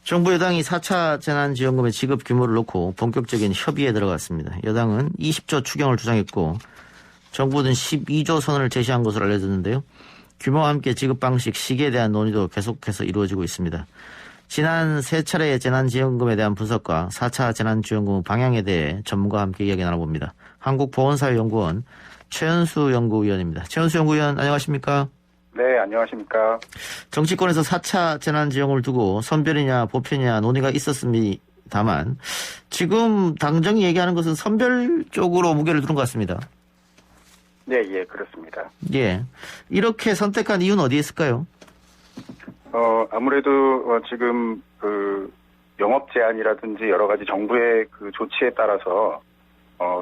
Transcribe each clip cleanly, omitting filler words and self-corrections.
정부 여당이 4차 재난지원금의 지급 규모를 놓고 본격적인 협의에 들어갔습니다. 여당은 20조 추경을 주장했고 정부는 12조 선을 제시한 것으로 알려졌는데요. 규모와 함께 지급 방식, 시기에 대한 논의도 계속해서 이루어지고 있습니다. 지난 세 차례의 재난지원금에 대한 분석과 4차 재난지원금 방향에 대해 전문가와 함께 이야기 나눠봅니다. 한국보건사회연구원 최현수 연구위원입니다. 최현수 연구위원 안녕하십니까? 네, 안녕하십니까? 정치권에서 4차 재난지원금을 두고 선별이냐 보편이냐 논의가 있었습니다만 지금 당정이 얘기하는 것은 선별 쪽으로 무게를 두는 것 같습니다. 네, 예, 그렇습니다. 예, 이렇게 선택한 이유는 어디에 있을까요? 아무래도 지금 그 영업 제한이라든지 여러 가지 정부의 그 조치에 따라서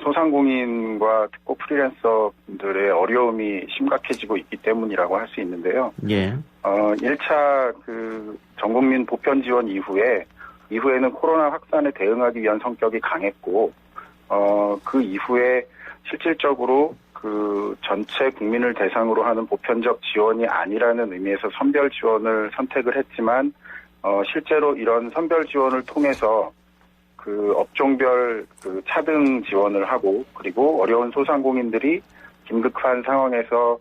소상공인과 특고 프리랜서분들의 어려움이 심각해지고 있기 때문이라고 할 수 있는데요. 예. 1차 그 전국민 보편 지원 이후에는 코로나 확산에 대응하기 위한 성격이 강했고, 그 이후에 실질적으로 그 전체 국민을 대상으로 하는 보편적 지원이 아니라는 의미에서 선별 지원을 선택을 했지만, 실제로 이런 선별 지원을 통해서 그 업종별 그 차등 지원을 하고 그리고 어려운 소상공인들이 긴급한 상황에서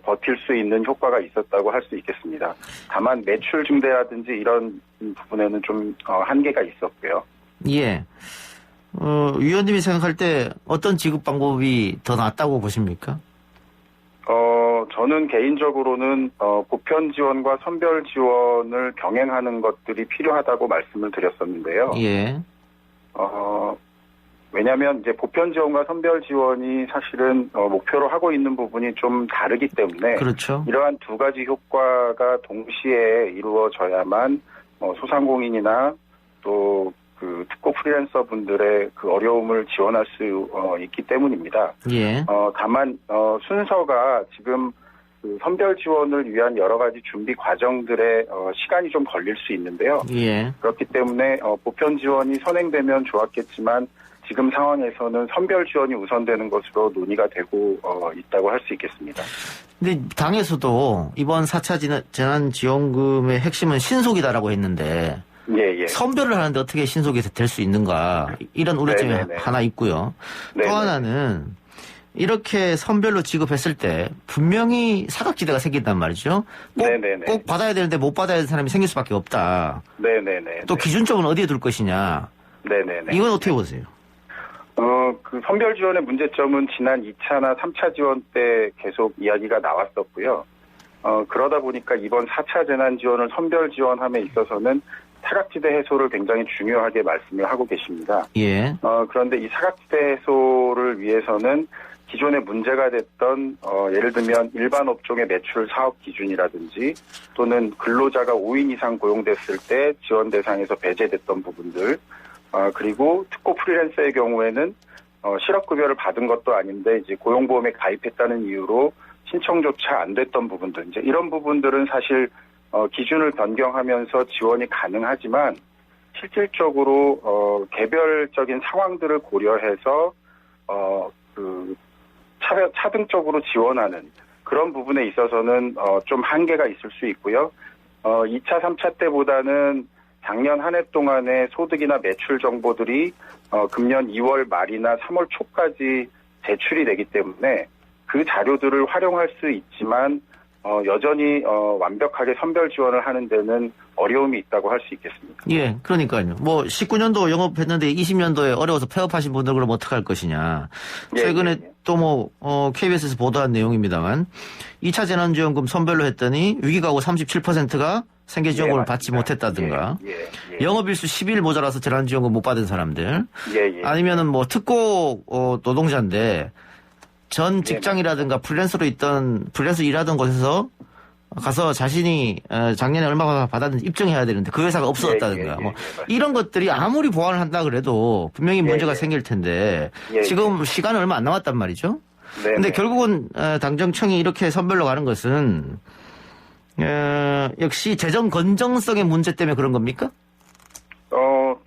버틸 수 있는 효과가 있었다고 할 수 있겠습니다. 다만 매출 증대라든지 이런 부분에는 좀 한계가 있었고요. 예. 위원님이 생각할 때 어떤 지급 방법이 더 낫다고 보십니까? 저는 개인적으로는 보편 지원과 선별 지원을 병행하는 것들이 필요하다고 말씀을 드렸었는데요. 예. 왜냐하면 이제 보편 지원과 선별 지원이 사실은 목표로 하고 있는 부분이 좀 다르기 때문에 그렇죠. 이러한 두 가지 효과가 동시에 이루어져야만 소상공인이나 또 그 특고 프리랜서 분들의 그 어려움을 지원할 수 있기 때문입니다. 예. 다만 순서가 지금 그 선별 지원을 위한 여러 가지 준비 과정들의 시간이 좀 걸릴 수 있는데요. 예. 그렇기 때문에 보편 지원이 선행되면 좋았겠지만 지금 상황에서는 선별 지원이 우선되는 것으로 논의가 되고 있다고 할 수 있겠습니다. 근데 당에서도 이번 4차 재난지원금의 핵심은 신속이다라고 했는데 예. 선별을 하는데 어떻게 신속이 될 수 있는가 이런 우려점이 네네네. 하나 있고요. 네네. 또 하나는 이렇게 선별로 지급했을 때 분명히 사각지대가 생긴단 말이죠. 꼭 받아야 되는데 못 받아야 되는 사람이 생길 수밖에 없다. 네네네. 또 기준점은 어디에 둘 것이냐. 네네네. 이건 어떻게 보세요? 그 선별 지원의 문제점은 지난 2차나 3차 지원 때 계속 이야기가 나왔었고요. 그러다 보니까 이번 4차 재난 지원을 선별 지원함에 있어서는 사각지대 해소를 굉장히 중요하게 말씀을 하고 계십니다. 예. 그런데 이 사각지대 해소를 위해서는 기존에 문제가 됐던 예를 들면 일반 업종의 매출 사업 기준이라든지 또는 근로자가 5인 이상 고용됐을 때 지원 대상에서 배제됐던 부분들 그리고 특고 프리랜서의 경우에는 실업급여를 받은 것도 아닌데 이제 고용보험에 가입했다는 이유로 신청조차 안 됐던 부분들 이제 이런 부분들은 사실 기준을 변경하면서 지원이 가능하지만 실질적으로 개별적인 상황들을 고려해서 그 차등적으로 지원하는 그런 부분에 있어서는 좀 한계가 있을 수 있고요. 2차, 3차 때보다는 작년 한 해 동안의 소득이나 매출 정보들이 금년 2월 말이나 3월 초까지 제출이 되기 때문에 그 자료들을 활용할 수 있지만 여전히 완벽하게 선별 지원을 하는 데는 어려움이 있다고 할 수 있겠습니다. 예, 그러니까요. 뭐 19년도 영업했는데 20년도에 어려워서 폐업하신 분들 그럼 어떡할 것이냐. 최근에 또 뭐 KBS에서 보도한 내용입니다만 2차 재난지원금 선별로 했더니 위기가구 37%가 생계지원금을 받지 못했다든가 영업일수 10일 모자라서 재난지원금 못 받은 사람들 아니면은 뭐 특고 노동자인데 전 직장이라든가 프리랜서 일하던 곳에서 가서 자신이 작년에 얼마 받았는지 입증해야 되는데 그 회사가 없어졌다든가 뭐 이런 것들이 아무리 보완을 한다 그래도 분명히 문제가 생길 텐데 지금 시간은 얼마 안 남았단 말이죠. 근데 결국은 당정청이 이렇게 선별로 가는 것은 역시 재정 건정성의 문제 때문에 그런 겁니까?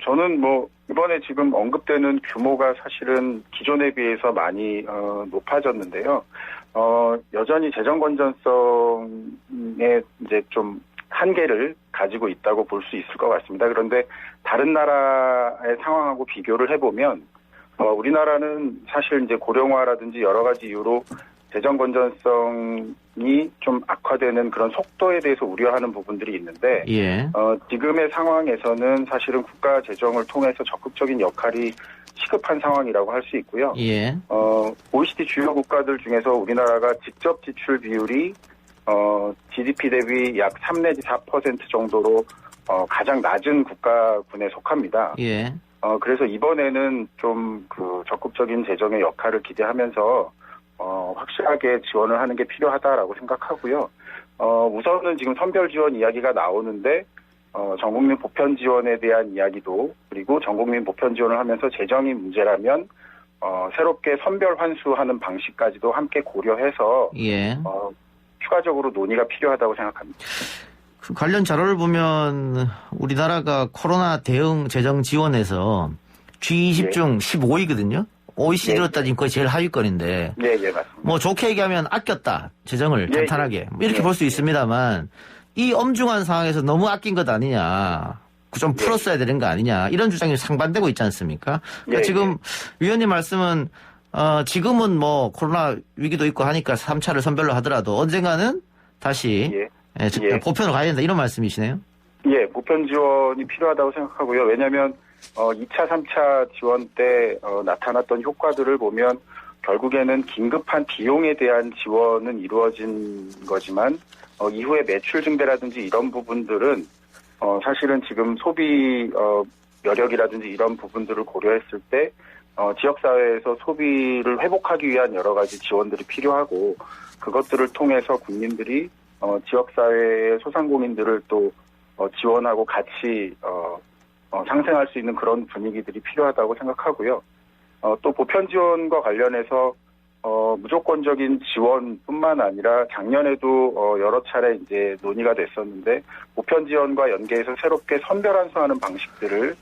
저는 뭐 이번에 지금 언급되는 규모가 사실은 기존에 비해서 많이 높아졌는데요. 여전히 재정 건전성에 이제 좀 한계를 가지고 있다고 볼 수 있을 것 같습니다. 그런데 다른 나라의 상황하고 비교를 해보면 우리나라는 사실 이제 고령화라든지 여러 가지 이유로 재정 건전성이 좀 악화되는 그런 속도에 대해서 우려하는 부분들이 있는데 예. 지금의 상황에서는 사실은 국가 재정을 통해서 적극적인 역할이 시급한 상황이라고 할 수 있고요. 예. OECD 주요 국가들 중에서 우리나라가 직접 지출 비율이 GDP 대비 약 3 내지 4% 정도로 가장 낮은 국가군에 속합니다. 예. 그래서 이번에는 좀 그 적극적인 재정의 역할을 기대하면서 확실하게 지원을 하는 게 필요하다라고 생각하고요. 우선은 지금 선별 지원 이야기가 나오는데 전국민 보편 지원에 대한 이야기도 그리고 전국민 보편 지원을 하면서 재정이 문제라면 새롭게 선별 환수하는 방식까지도 함께 고려해서 예. 추가적으로 논의가 필요하다고 생각합니다. 그 관련 자료를 보면 우리나라가 코로나 대응 재정 지원에서 G20 중 15위거든요. OECD로 따지면 거의 제일 하위권인데. 예, 맞습니다. 뭐 좋게 얘기하면 아꼈다. 재정을 탄탄하게. 이렇게 볼 수 있습니다만 이 엄중한 상황에서 너무 아낀 것 아니냐. 좀 풀었어야 되는 거 아니냐. 이런 주장이 상반되고 있지 않습니까? 그러니까 지금 위원님 말씀은 지금은 뭐 코로나 위기도 있고 하니까 3차를 선별로 하더라도 언젠가는 다시 보편으로 가야 된다. 이런 말씀이시네요. 예, 보편 지원이 필요하다고 생각하고요. 왜냐하면 2차, 3차 지원 때 나타났던 효과들을 보면 결국에는 긴급한 비용에 대한 지원은 이루어진 거지만 이후에 매출 증대라든지 이런 부분들은 사실은 지금 소비 여력이라든지 이런 부분들을 고려했을 때 지역사회에서 소비를 회복하기 위한 여러 가지 지원들이 필요하고 그것들을 통해서 국민들이 지역사회의 소상공인들을 또 지원하고 같이 상생할 수 있는 그런 분위기들이 필요하다고 생각하고요. 또 보편 지원과 관련해서 무조건적인 지원뿐만 아니라 작년에도 여러 차례 이제 논의가 됐었는데 보편 지원과 연계해서 새롭게 선별 환수하는 방식들을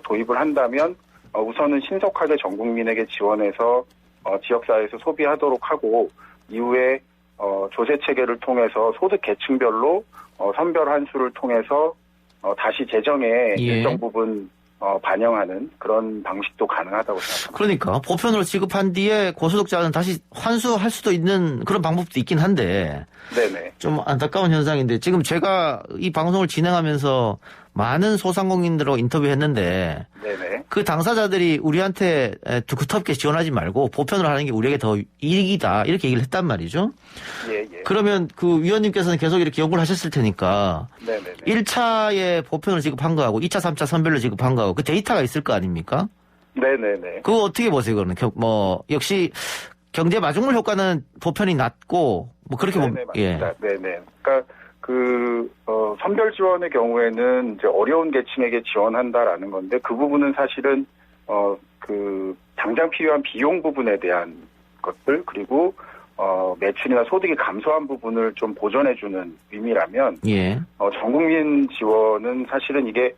도입을 한다면 우선은 신속하게 전 국민에게 지원해서 지역사회에서 소비하도록 하고 이후에 조세 체계를 통해서 소득 계층별로 선별 환수를 통해서 다시 재정에 일정 부분 반영하는 그런 방식도 가능하다고 생각합니다. 그러니까 보편으로 지급한 뒤에 고소득자는 다시 환수할 수도 있는 그런 방법도 있긴 한데 네네. 좀 안타까운 현상인데 지금 제가 이 방송을 진행하면서 많은 소상공인들하고 인터뷰했는데 네네. 그 당사자들이 우리한테 두텁게 지원하지 말고 보편으로 하는 게 우리에게 더 이익이다 이렇게 얘기를 했단 말이죠. 예. 그러면 그 위원님께서는 계속 이렇게 연구를 하셨을 테니까 네네네. 1차에 보편으로 지급한 거하고 2차, 3차 선별로 지급한 거하고 그 데이터가 있을 거 아닙니까? 네네네. 그거 어떻게 보세요, 그러면? 역시 경제 마중물 효과는 보편이 낮고 뭐 그렇게 보면 맞습니다. 네네. 그러니까 선별 지원의 경우에는 이제 어려운 계층에게 지원한다라는 건데 그 부분은 사실은 당장 필요한 비용 부분에 대한 것들 그리고 매출이나 소득이 감소한 부분을 좀 보전해주는 의미라면 전 국민 지원은 사실은 이게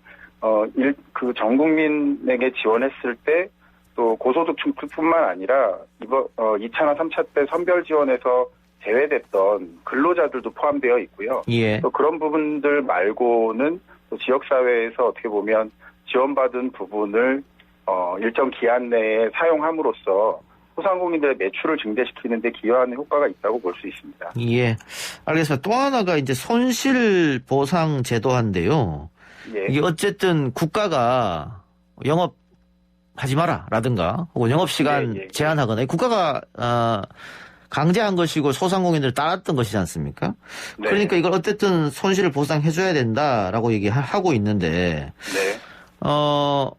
전 국민에게 지원했을 때 또 고소득층뿐만 아니라 이번 2차나 3차 때 선별 지원에서 제외됐던 근로자들도 포함되어 있고요. 또 그런 부분들 말고는 또 지역사회에서 어떻게 보면 지원받은 부분을 일정 기한 내에 사용함으로써 소상공인들의 매출을 증대시키는 데 기여하는 효과가 있다고 볼 수 있습니다. 예. 알겠습니다. 또 하나가 이제 손실보상 제도인데요. 이게 어쨌든 국가가 영업하지 마라라든가 혹은 영업시간 제한하거나 국가가 강제한 것이고 소상공인들을 따랐던 것이지 않습니까? 네. 그러니까 이걸 어쨌든 손실을 보상해줘야 된다라고 얘기하고 있는데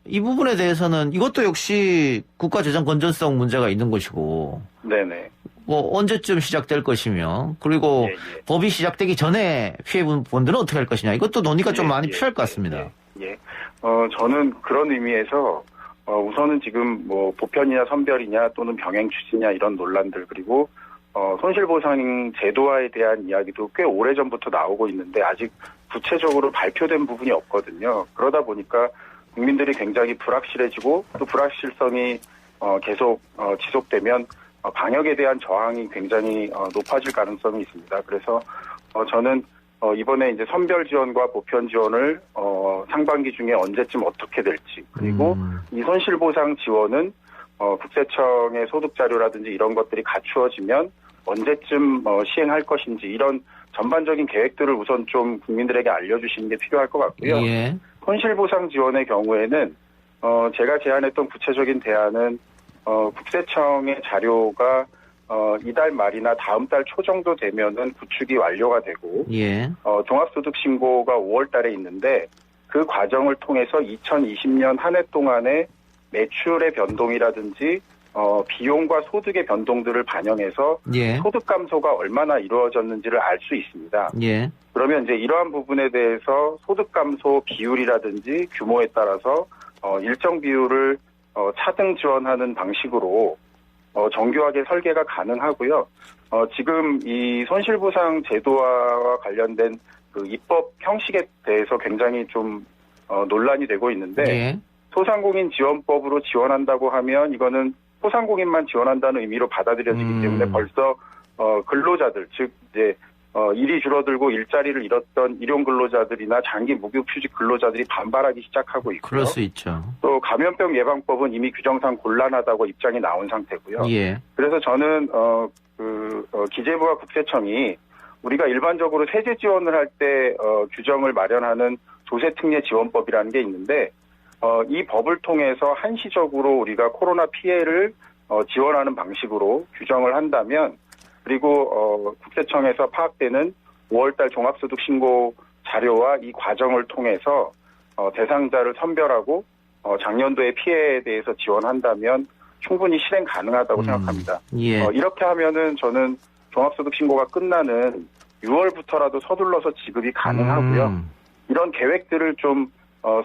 이 부분에 대해서는 이것도 역시 국가 재정 건전성 문제가 있는 것이고 네네. 뭐 언제쯤 시작될 것이며 그리고 법이 시작되기 전에 피해본 분들은 어떻게 할 것이냐 이것도 논의가 좀 많이 필요할 것 같습니다. 저는 그런 의미에서 우선은 지금 뭐 보편이냐 선별이냐 또는 병행 추진이냐 이런 논란들 그리고 손실보상 제도화에 대한 이야기도 꽤 오래전부터 나오고 있는데 아직 구체적으로 발표된 부분이 없거든요. 그러다 보니까 국민들이 굉장히 불확실해지고 또 불확실성이 계속 지속되면 방역에 대한 저항이 굉장히 높아질 가능성이 있습니다. 그래서 저는 이번에 이제 선별 지원과 보편 지원을 상반기 중에 언제쯤 어떻게 될지, 그리고 이 손실보상 지원은 국세청의 소득 자료라든지 이런 것들이 갖추어지면 언제쯤 시행할 것인지, 이런 전반적인 계획들을 우선 좀 국민들에게 알려주시는 게 필요할 것 같고요. 예. 손실보상 지원의 경우에는 제가 제안했던 구체적인 대안은 국세청의 자료가 이달 말이나 다음 달 초 정도 되면은 구축이 완료가 되고, 예. 종합소득 신고가 5월 달에 있는데, 그 과정을 통해서 2020년 한 해 동안의 매출의 변동이라든지 비용과 소득의 변동들을 반영해서 예. 소득 감소가 얼마나 이루어졌는지를 알 수 있습니다. 예. 그러면 이제 이러한 부분에 대해서 소득 감소 비율이라든지 규모에 따라서 일정 비율을 차등 지원하는 방식으로 정교하게 설계가 가능하고요. 지금 이 손실보상 제도와 관련된 그 입법 형식에 대해서 굉장히 좀 논란이 되고 있는데, 예. 소상공인 지원법으로 지원한다고 하면 이거는 소상공인만 지원한다는 의미로 받아들여지기 때문에 벌써 근로자들, 즉 이제 일이 줄어들고 일자리를 잃었던 일용 근로자들이나 장기 무급휴직 근로자들이 반발하기 시작하고 있고요. 그럴 수 있죠. 또 감염병 예방법은 이미 규정상 곤란하다고 입장이 나온 상태고요. 예. 그래서 저는 기재부와 국세청이 우리가 일반적으로 세제 지원을 할 때 규정을 마련하는 조세특례 지원법이라는 게 있는데, 이 법을 통해서 한시적으로 우리가 코로나 피해를 지원하는 방식으로 규정을 한다면, 그리고 국세청에서 파악되는 5월달 종합소득 신고 자료와 이 과정을 통해서 대상자를 선별하고 작년도의 피해에 대해서 지원한다면 충분히 실행 가능하다고 생각합니다. 예. 이렇게 하면은 저는 종합소득 신고가 끝나는 6월부터라도 서둘러서 지급이 가능하고요. 이런 계획들을 좀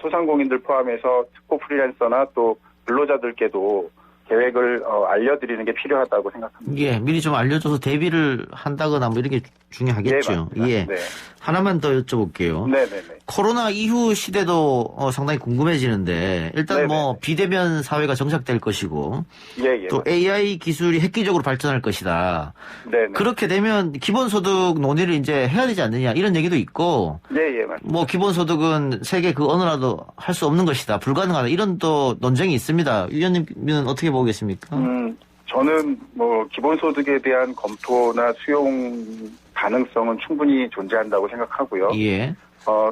소상공인들 포함해서 특고 프리랜서나 또 근로자들께도 계획을 알려드리는 게 필요하다고 생각합니다. 예, 미리 좀 알려줘서 대비를 한다거나 뭐 이런 게 중요하겠죠. 네, 예. 네. 하나만 더 여쭤볼게요. 네네네. 코로나 이후 시대도 상당히 궁금해지는데, 일단 네네. 뭐 비대면 사회가 정착될 것이고, 예. 또 AI 기술이 획기적으로 발전할 것이다. 네네. 그렇게 되면 기본소득 논의를 이제 해야 되지 않느냐, 이런 얘기도 있고, 예, 맞습니다. 뭐 기본소득은 세계 그 어느 나라도 할 수 없는 것이다, 불가능하다, 이런 또 논쟁이 있습니다. 위원님은 어떻게 보고 계십니까? 저는 뭐 기본소득에 대한 검토나 수용 가능성은 충분히 존재한다고 생각하고요. 예.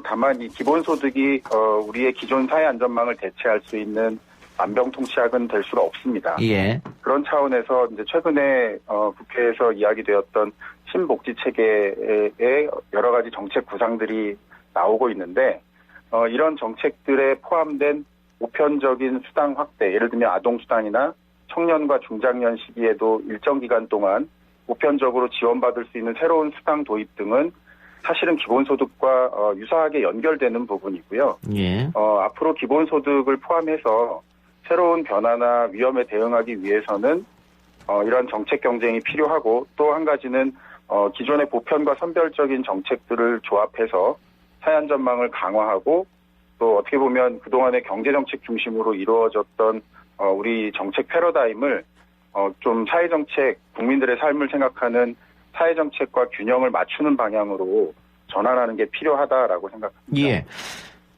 다만 이 기본소득이 우리의 기존 사회 안전망을 대체할 수 있는 만병통치약은 될 수가 없습니다. 예. 그런 차원에서 이제 최근에 국회에서 이야기되었던 신복지 체계의 여러 가지 정책 구상들이 나오고 있는데, 이런 정책들에 포함된 보편적인 수당 확대, 예를 들면 아동수당이나 청년과 중장년 시기에도 일정 기간 동안 보편적으로 지원받을 수 있는 새로운 수당 도입 등은 사실은 기본소득과 유사하게 연결되는 부분이고요. 예. 앞으로 기본소득을 포함해서 새로운 변화나 위험에 대응하기 위해서는 이런 정책 경쟁이 필요하고, 또 한 가지는 기존의 보편과 선별적인 정책들을 조합해서 사회안전망을 강화하고, 또 어떻게 보면 그동안의 경제정책 중심으로 이루어졌던 우리 정책 패러다임을 좀 사회정책, 국민들의 삶을 생각하는 사회정책과 균형을 맞추는 방향으로 전환하는 게 필요하다라고 생각합니다. 예.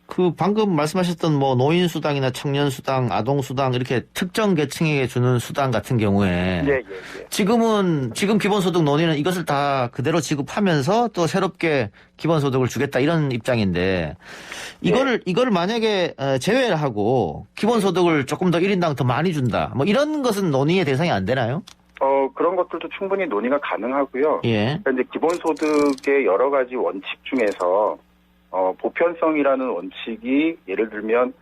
그 방금 말씀하셨던 뭐 노인수당이나 청년수당, 아동수당 이렇게 특정 계층에게 주는 수당 같은 경우에 예. 지금 기본소득 논의는 이것을 다 그대로 지급하면서 또 새롭게 기본소득을 주겠다 이런 입장인데, 이거를 만약에 제외를 하고 기본소득을 조금 더 1인당 더 많이 준다, 뭐 이런 것은 논의의 대상이 안 되나요? 그런 것들도 충분히 논의가 가능하고요. 예. 그러니까 이제 기본소득의 여러 가지 원칙 중에서 보편성이라는 원칙이 예를 들면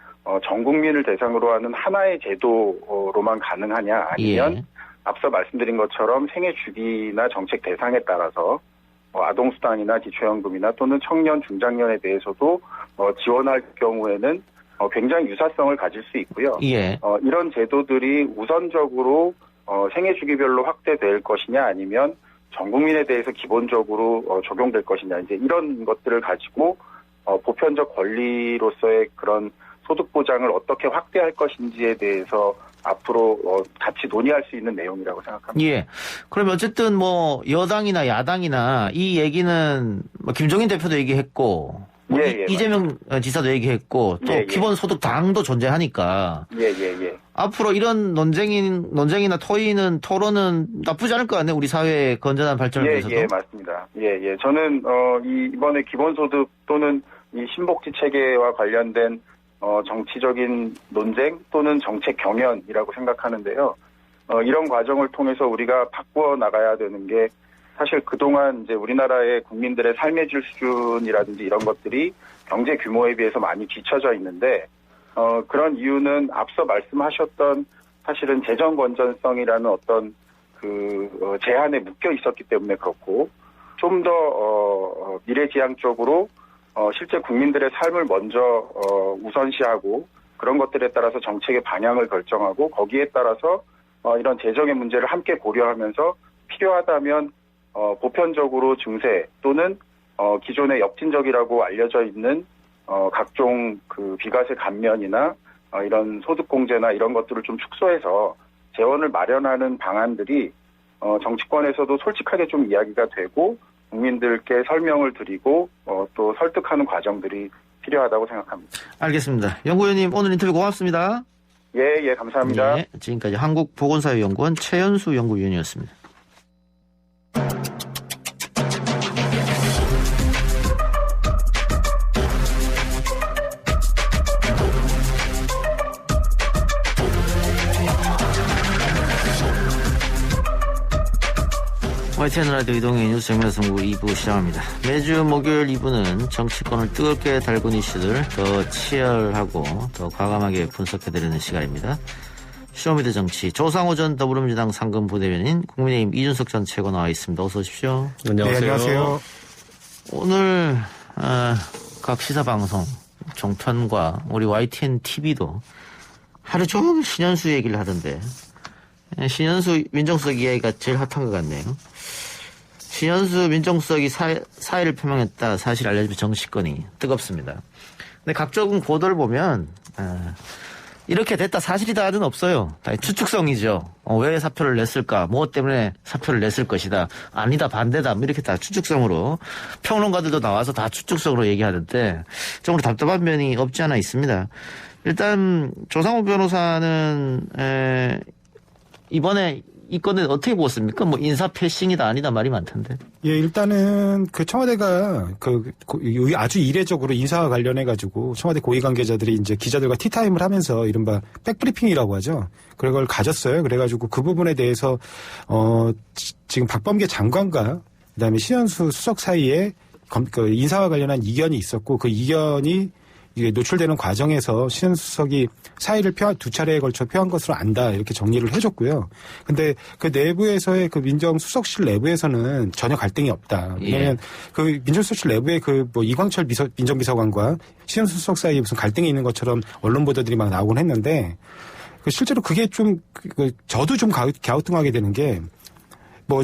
전 국민을 대상으로 하는 하나의 제도로만 가능하냐, 아니면 예. 앞서 말씀드린 것처럼 생애 주기나 정책 대상에 따라서 아동수당이나 기초연금이나 또는 청년 중장년에 대해서도 지원할 경우에는 굉장히 유사성을 가질 수 있고요. 예. 이런 제도들이 우선적으로 생애 주기별로 확대될 것이냐, 아니면 전 국민에 대해서 기본적으로 적용될 것이냐, 이제 이런 것들을 가지고 보편적 권리로서의 그런 소득 보장을 어떻게 확대할 것인지에 대해서 앞으로 같이 논의할 수 있는 내용이라고 생각합니다. 예. 그럼 어쨌든 뭐 여당이나 야당이나 이 얘기는 뭐 김종인 대표도 얘기했고 뭐 이재명 지사도 얘기했고 또 기본소득 당도 존재하니까 앞으로 이런 논쟁이나 토론은 나쁘지 않을 것 같네요. 우리 사회의 건전한 발전을 위해서도. 예, 맞습니다. 저는 이번에 기본소득 또는 이 신복지 체계와 관련된 정치적인 논쟁 또는 정책 경연이라고 생각하는데요. 이런 과정을 통해서 우리가 바꾸어 나가야 되는 게 사실 그동안 이제 우리나라의 국민들의 삶의 질 수준이라든지 이런 것들이 경제 규모에 비해서 많이 뒤처져 있는데, 그런 이유는 앞서 말씀하셨던 사실은 재정 건전성이라는 어떤 제한에 묶여 있었기 때문에 그렇고, 좀 더 미래지향적으로 실제 국민들의 삶을 먼저 우선시하고 그런 것들에 따라서 정책의 방향을 결정하고 거기에 따라서 이런 재정의 문제를 함께 고려하면서 필요하다면 보편적으로 증세 또는 기존의 역진적이라고 알려져 있는 각종 비과세 감면이나 이런 소득 공제나 이런 것들을 좀 축소해서 재원을 마련하는 방안들이 정치권에서도 솔직하게 좀 이야기가 되고 국민들께 설명을 드리고 또 설득하는 과정들이 필요하다고 생각합니다. 알겠습니다. 연구위원님 오늘 인터뷰 고맙습니다. 예, 감사합니다. 네, 지금까지 한국보건사회연구원 최연수 연구위원이었습니다. YTN 라디오 이동의 뉴스 정면승부 2부 시작합니다. 매주 목요일 2부는 정치권을 뜨겁게 달군 이슈들 더 치열하고 더 과감하게 분석해드리는 시간입니다. 쇼미더 정치 조상호 전 더불어민주당 상근부대변인 국민의힘 이준석 전 최고 나와 있습니다. 어서 오십시오. 안녕하세요. 네, 안녕하세요. 오늘 각 시사방송 종편과 우리 YTN TV도 하루 종일 신현수 얘기를 하던데 신현수 민정수석 이야기가 제일 핫한 것 같네요. 신현수 민정수석이 사의를 표명했다 사실 알려진 정치권이 뜨겁습니다. 근데 각종 보도를 보면 이렇게 됐다 사실이다는 없어요. 다 추측성이죠. 왜 사표를 냈을까? 뭐 때문에 사표를 냈을 것이다. 아니다 반대다. 이렇게 다 추측성으로 평론가들도 나와서 다 추측성으로 얘기하는데 좀 답답한 면이 없지 않아 있습니다. 일단 조상호 변호사는 이번에 이 건은 어떻게 보았습니까? 뭐 인사 패싱이다 아니다 말이 많던데. 예, 일단은 청와대가 아주 이례적으로 인사와 관련해 가지고 청와대 고위 관계자들이 이제 기자들과 티타임을 하면서 이른바 백브리핑이라고 하죠. 그런 걸 가졌어요. 그래가지고 그 부분에 대해서 지금 박범계 장관과 그다음에 신현수 수석 사이에 인사와 관련한 이견이 있었고 그 이견이 이게 노출되는 과정에서 신현수 수석이 사의를 두 차례에 걸쳐 표한 것으로 안다 이렇게 정리를 해줬고요. 근데 그 내부에서의 그 민정수석실 내부에서는 전혀 갈등이 없다. 왜냐하면 그 민정수석실 내부에 이광철 민정비서관과 신현수 수석 사이에 무슨 갈등이 있는 것처럼 언론 보도들이 막 나오곤 했는데 실제로 그게 좀 저도 좀 갸우뚱하게 되는 게.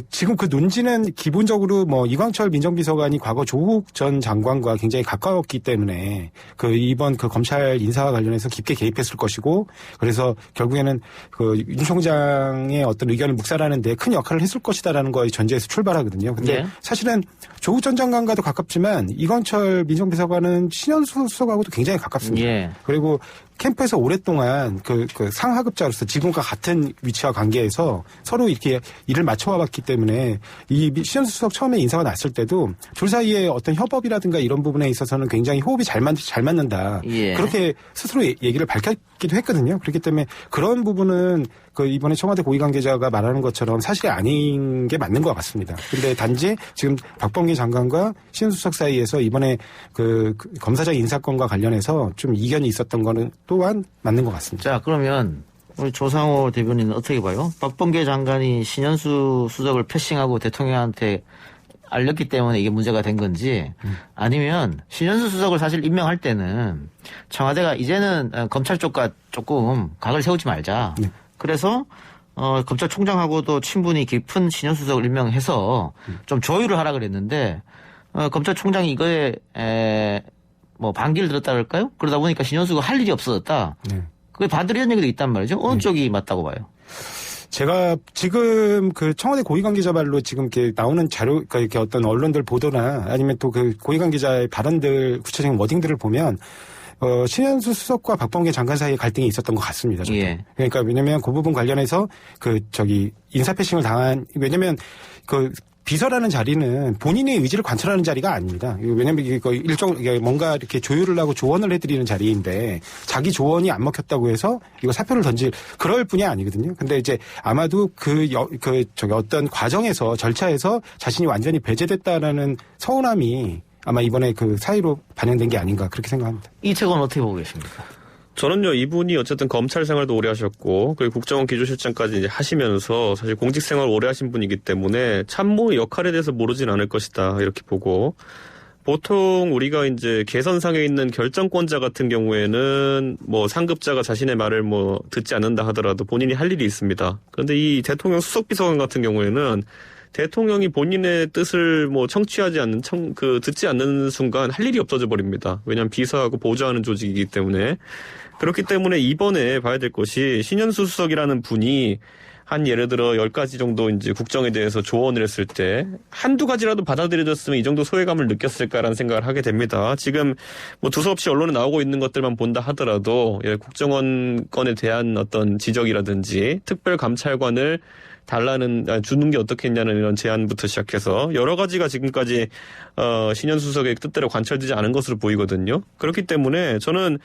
지금 그 논지는 기본적으로 이광철 민정비서관이 과거 조국 전 장관과 굉장히 가까웠기 때문에 이번 검찰 인사와 관련해서 깊게 개입했을 것이고 그래서 결국에는 윤 총장의 어떤 의견을 묵살하는 데 큰 역할을 했을 것이다라는 거에 전제에서 출발하거든요. 근데 사실은 조국 전 장관과도 가깝지만 이광철 민정비서관은 신현수 수석하고도 굉장히 가깝습니다. 그리고 캠프에서 오랫동안 상하급자로서 직원과 같은 위치와 관계에서 서로 이렇게 일을 맞춰와봤기 때문에 이 신현수 수석 처음에 인사가 났을 때도 둘 사이의 어떤 협업이라든가 이런 부분에 있어서는 굉장히 호흡이 잘 맞는다. 그렇게 스스로 얘기를 밝혔기도 했거든요. 그렇기 때문에 그런 부분은 이번에 청와대 고위 관계자가 말하는 것처럼 사실이 아닌 게 맞는 것 같습니다. 근데 단지 지금 박범계 장관과 신현수 수석 사이에서 이번에 검사장 인사건과 관련해서 좀 이견이 있었던 거는 또한 맞는 것 같습니다. 자, 그러면 우리 조상호 대변인은 어떻게 봐요? 박범계 장관이 신현수 수석을 패싱하고 대통령한테 알렸기 때문에 이게 문제가 된 건지 아니면 신현수 수석을 사실 임명할 때는 청와대가 이제는 검찰 쪽과 조금 각을 세우지 말자. 그래서 검찰총장하고도 친분이 깊은 신현수 수석을 임명해서 좀 조율을 하라 그랬는데 검찰총장이 이거에 뭐 반기를 들었다 그럴까요? 그러다 보니까 신현수가 할 일이 없어졌다. 네. 그게 반대로 이런 얘기도 있단 말이죠. 어느 쪽이 맞다고 봐요? 제가 지금 그 청와대 고위관계자 말로 지금 이렇게 나오는 자료, 그러니까 이렇게 어떤 언론들 보도나 아니면 또 그 고위관계자의 발언들 구체적인 워딩들을 보면 신현수 수석과 박범계 장관 사이에 갈등이 있었던 것 같습니다. 저도. 예. 그러니까 왜냐면 그 부분 관련해서 인사 패싱을 당한, 왜냐면 비서라는 자리는 본인의 의지를 관철하는 자리가 아닙니다. 왜냐면 이게 뭔가 이렇게 조율을 하고 조언을 해드리는 자리인데 자기 조언이 안 먹혔다고 해서 이거 사표를 그럴 뿐이 아니거든요. 근데 이제 아마도 어떤 과정에서 절차에서 자신이 완전히 배제됐다라는 서운함이 아마 이번에 그 사의로 반영된 게 아닌가 그렇게 생각합니다. 이책은 어떻게 보고 계십니까? 저는요, 이분이 어쨌든 검찰 생활도 오래 하셨고, 그리고 국정원 기조실장까지 이제 하시면서 사실 공직 생활 오래 하신 분이기 때문에 참모의 역할에 대해서 모르진 않을 것이다, 이렇게 보고, 보통 우리가 이제 개선상에 있는 결정권자 같은 경우에는 뭐 상급자가 자신의 말을 뭐 듣지 않는다 하더라도 본인이 할 일이 있습니다. 그런데 이 대통령 수석비서관 같은 경우에는 대통령이 본인의 뜻을 뭐 청취하지 않는, 듣지 않는 순간 할 일이 없어져 버립니다. 왜냐하면 비서하고 보좌하는 조직이기 때문에. 그렇기 때문에 이번에 봐야 될 것이 신현수 수석이라는 분이 한 예를 들어 10가지 정도 이제 국정에 대해서 조언을 했을 때 한두 가지라도 받아들여졌으면 이 정도 소외감을 느꼈을까라는 생각을 하게 됩니다. 지금 뭐 두서없이 언론에 나오고 있는 것들만 본다 하더라도 국정원 건에 대한 어떤 지적이라든지 특별감찰관을 주는 게 어떻겠냐는 이런 제안부터 시작해서 여러 가지가 지금까지 신현수 수석의 뜻대로 관철되지 않은 것으로 보이거든요. 그렇기 때문에 저는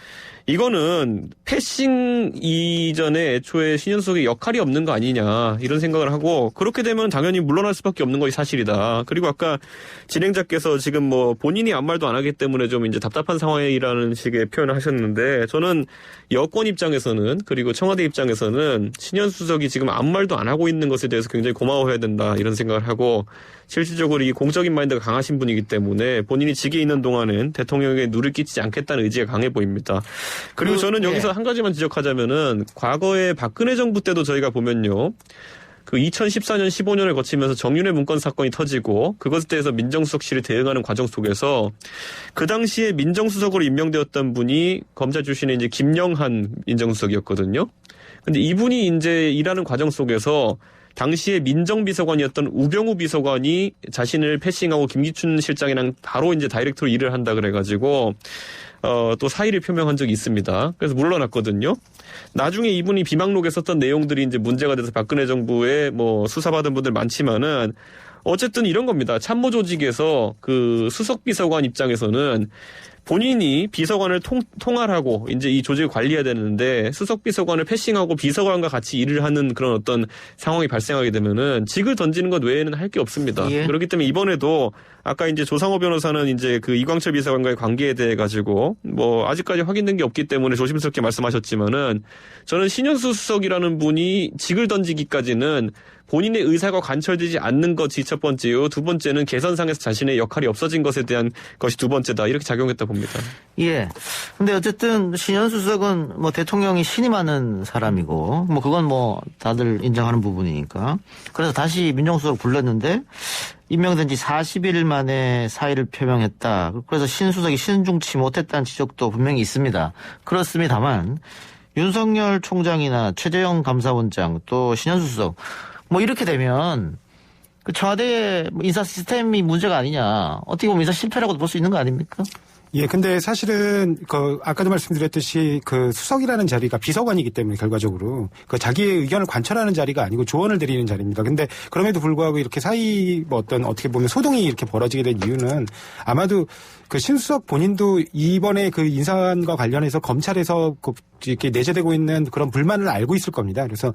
이거는 패싱 이전에 애초에 신현수 수석의 역할이 없는 거 아니냐 이런 생각을 하고 그렇게 되면 당연히 물러날 수밖에 없는 것이 사실이다. 그리고 아까 진행자께서 지금 뭐 본인이 아무 말도 안 하기 때문에 좀 이제 답답한 상황이라는 식의 표현을 하셨는데 저는 여권 입장에서는 그리고 청와대 입장에서는 신현수 수석이 지금 아무 말도 안 하고 있는 것에 대해서 굉장히 고마워해야 된다 이런 생각을 하고 실질적으로 이 공적인 마인드가 강하신 분이기 때문에 본인이 직에 있는 동안은 대통령에게 누를 끼치지 않겠다는 의지가 강해 보입니다. 그리고 저는 여기서 한 가지만 지적하자면은 과거에 박근혜 정부 때도 저희가 보면요. 그 2014년, 15년을 거치면서 정윤회 문건 사건이 터지고 그것에 대해서 민정수석실이 대응하는 과정 속에서 그 당시에 민정수석으로 임명되었던 분이 검찰 출신의 이제 김영한 민정수석이었거든요. 근데 이분이 이제 일하는 과정 속에서 당시에 민정비서관이었던 우병우 비서관이 자신을 패싱하고 김기춘 실장이랑 바로 이제 다이렉트로 일을 한다 그래가지고 또 사의를 표명한 적이 있습니다. 그래서 물러났거든요. 나중에 이분이 비망록에 썼던 내용들이 이제 문제가 돼서 박근혜 정부에 뭐 수사받은 분들 많지만은 어쨌든 이런 겁니다. 참모 조직에서 그 수석 비서관 입장에서는 본인이 비서관을 통할하고 이제 이 조직을 관리해야 되는데 수석 비서관을 패싱하고 비서관과 같이 일을 하는 그런 어떤 상황이 발생하게 되면은 직을 던지는 것 외에는 할 게 없습니다. 예. 그렇기 때문에 이번에도 아까 이제 조상호 변호사는 이제 그 이광철 비서관과의 관계에 대해 가지고 뭐 아직까지 확인된 게 없기 때문에 조심스럽게 말씀하셨지만은 저는 신현수 수석이라는 분이 직을 던지기까지는 본인의 의사가 관철되지 않는 것이 첫 번째요. 두 번째는 개선상에서 자신의 역할이 없어진 것에 대한 것이 두 번째다. 이렇게 작용했다 봅니다. 예. 근데 어쨌든 신현수 수석은 뭐 대통령이 신임하는 사람이고 뭐 그건 뭐 다들 인정하는 부분이니까. 그래서 다시 민정수석 불렀는데 임명된 지 40일 만에 사의를 표명했다. 그래서 신 수석이 신중치 못했다는 지적도 분명히 있습니다. 그렇습니다만 윤석열 총장이나 최재형 감사원장 또 신현수 수석 뭐 이렇게 되면 그 청와대의 인사 시스템이 문제가 아니냐. 어떻게 보면 인사 실패라고도 볼 수 있는 거 아닙니까? 예, 근데 사실은 아까도 말씀드렸듯이 그 수석이라는 자리가 비서관이기 때문에 결과적으로 자기의 의견을 관철하는 자리가 아니고 조언을 드리는 자리입니다. 근데 그럼에도 불구하고 이렇게 어떻게 보면 소동이 이렇게 벌어지게 된 이유는 아마도 그 신수석 본인도 이번에 그 인사안과 관련해서 검찰에서 이렇게 내재되고 있는 그런 불만을 알고 있을 겁니다. 그래서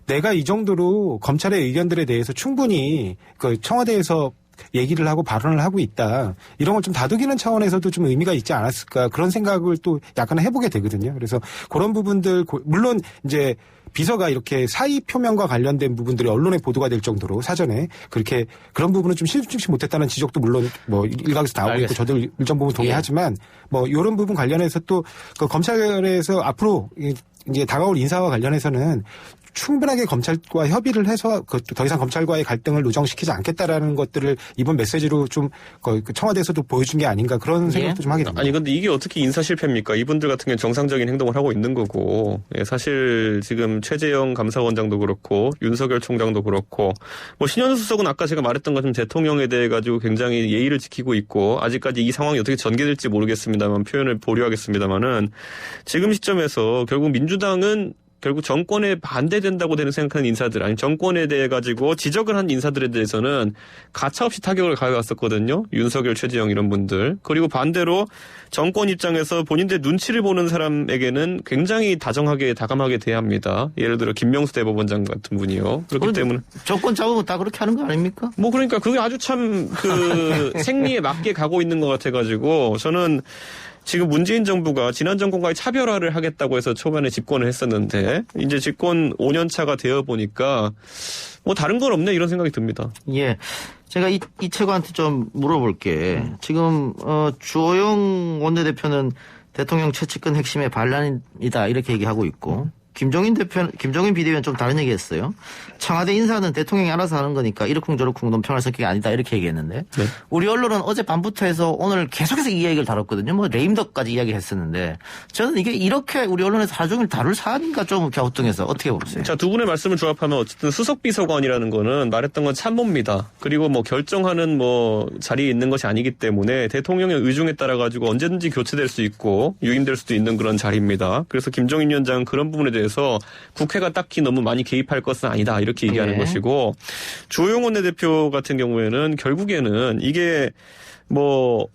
내가 이 정도로 검찰의 의견들에 대해서 충분히 그 청와대에서 얘기를 하고 발언을 하고 있다. 이런 걸 좀 다독이는 차원에서도 좀 의미가 있지 않았을까. 그런 생각을 또 약간 해보게 되거든요. 그래서 그런 부분들, 물론 이제 비서가 이렇게 사의 표명과 관련된 부분들이 언론에 보도가 될 정도로 사전에 그런 부분은 좀 신중치 못했다는 지적도 물론 뭐 일각에서 나오고 알겠습니다. 있고 저도 일정 부분 동의하지만 뭐 이런 부분 관련해서 또 그 검찰에서 앞으로 이제 다가올 인사와 관련해서는 충분하게 검찰과 협의를 해서 더 이상 검찰과의 갈등을 누정시키지 않겠다라는 것들을 이번 메시지로 좀 청와대에서도 보여준 게 아닌가 그런 생각도 좀 하게 됩니다. 아니 근데 이게 어떻게 인사 실패입니까? 이분들 같은 경우는 정상적인 행동을 하고 있는 거고 사실 지금 최재형 감사원장도 그렇고 윤석열 총장도 그렇고 뭐 신현수 수석은 아까 제가 말했던 것처럼 대통령에 대해 가지고 굉장히 예의를 지키고 있고 아직까지 이 상황이 어떻게 전개될지 모르겠습니다만 표현을 보류하겠습니다만은 지금 시점에서 결국 민주당은 결국 정권에 반대된다고 되는 생각하는 인사들, 아니 정권에 대해 가지고 지적을 한 인사들에 대해서는 가차없이 타격을 가해왔었거든요. 윤석열, 최재형 이런 분들. 그리고 반대로 정권 입장에서 본인들 눈치를 보는 사람에게는 굉장히 다정하게 다감하게 대합니다. 예를 들어 김명수 대법원장 같은 분이요. 그렇기 때문에 정권 잡으면 다 그렇게 하는 거 아닙니까? 뭐 그러니까 그게 아주 참 그 생리에 맞게 가고 있는 것 같아가지고 저는. 지금 문재인 정부가 지난 정권과의 차별화를 하겠다고 해서 초반에 집권을 했었는데 이제 집권 5년 차가 되어 보니까 뭐 다른 건 없네 이런 생각이 듭니다. 예. 제가 이채관한테 좀 물어볼게. 지금 주호영 원내대표는 대통령 최측근 핵심의 반란이다 이렇게 얘기하고 있고 김종인 비대위원 좀 다른 얘기했어요. 청와대 인사는 대통령이 알아서 하는 거니까 이러쿵저러쿵 논평할 성격이 아니다 이렇게 얘기했는데 네. 우리 언론은 어제 밤부터 해서 오늘 계속해서 이 얘기를 다뤘거든요. 뭐 레임덕까지 이야기했었는데 저는 이게 이렇게 우리 언론에서 하루 종일 다룰 사안인가 좀 갸우뚱해서 어떻게 보세요? 자, 두 분의 말씀을 조합하면 어쨌든 수석비서관이라는 거는 말했던 건 참모입니다. 그리고 뭐 결정하는 뭐 자리에 있는 것이 아니기 때문에 대통령의 의중에 따라 가지고 언제든지 교체될 수 있고 유임될 수도 있는 그런 자리입니다. 그래서 김종인 위원장은 그런 부분에 대해서 국회가 딱히 너무 많이 개입할 것은 아니다 이렇게 얘기하는 것이고 주호영 원내대표 같은 경우에는 결국에는 이게 뭐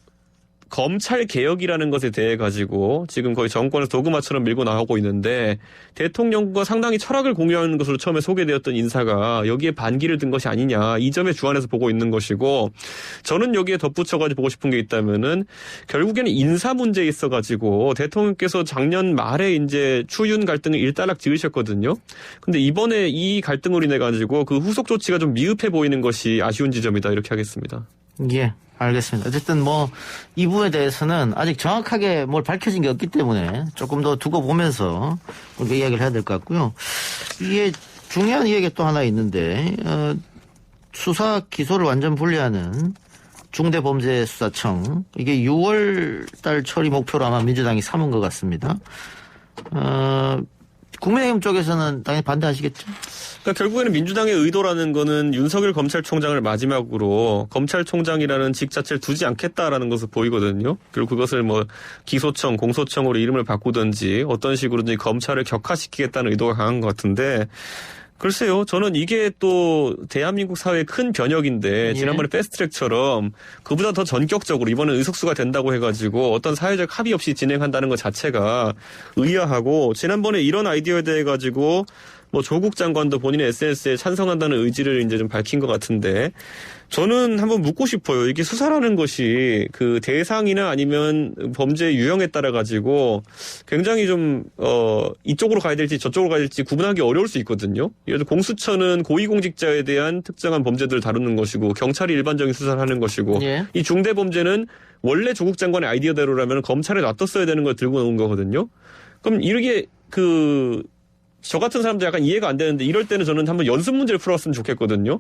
검찰 개혁이라는 것에 대해 가지고 지금 거의 정권에서 도그마처럼 밀고 나가고 있는데 대통령과 상당히 철학을 공유하는 것으로 처음에 소개되었던 인사가 여기에 반기를 든 것이 아니냐 이 점에 주안해서 보고 있는 것이고 저는 여기에 덧붙여가지고 보고 싶은 게 있다면은 결국에는 인사 문제에 있어가지고 대통령께서 작년 말에 이제 추윤 갈등을 일단락 지으셨거든요. 근데 이번에 이 갈등으로 인해 가지고 그 후속 조치가 좀 미흡해 보이는 것이 아쉬운 지점이다 이렇게 하겠습니다. 예. 알겠습니다. 어쨌든 뭐 이 부분에 대해서는 아직 정확하게 뭘 밝혀진 게 없기 때문에 조금 더 두고 보면서 우리가 이야기를 해야 될 것 같고요. 이게 중요한 이야기가 또 하나 있는데 수사 기소를 완전 분리하는 중대범죄수사청 이게 6월 달 처리 목표로 아마 민주당이 삼은 것 같습니다. 국민의힘 쪽에서는 당연히 반대하시겠죠? 그러니까 결국에는 민주당의 의도라는 거는 윤석열 검찰총장을 마지막으로 검찰총장이라는 직 자체를 두지 않겠다라는 것을 보이거든요. 그리고 그것을 뭐 기소청, 공소청으로 이름을 바꾸든지 어떤 식으로든지 검찰을 격화시키겠다는 의도가 강한 것 같은데 글쎄요. 저는 이게 또 대한민국 사회의 큰 변혁인데 지난번에 패스트트랙처럼 그보다 더 전격적으로 이번에 의석수가 된다고 해가지고 어떤 사회적 합의 없이 진행한다는 것 자체가 의아하고 지난번에 이런 아이디어에 대해 가지고 뭐 조국 장관도 본인의 SNS에 찬성한다는 의지를 이제 좀 밝힌 것 같은데 저는 한번 묻고 싶어요. 이게 수사라는 것이 그 대상이나 아니면 범죄 유형에 따라 가지고 굉장히 좀 이쪽으로 가야 될지 저쪽으로 가야 될지 구분하기 어려울 수 있거든요. 예를 들어 공수처는 고위공직자에 대한 특정한 범죄들을 다루는 것이고 경찰이 일반적인 수사를 하는 것이고 이 중대범죄는 원래 조국 장관의 아이디어대로라면 검찰에 놔뒀어야 되는 걸 들고 나온 거거든요. 그럼 이렇게 저 같은 사람도 약간 이해가 안 되는데 이럴 때는 저는 한번 연습 문제를 풀었으면 좋겠거든요.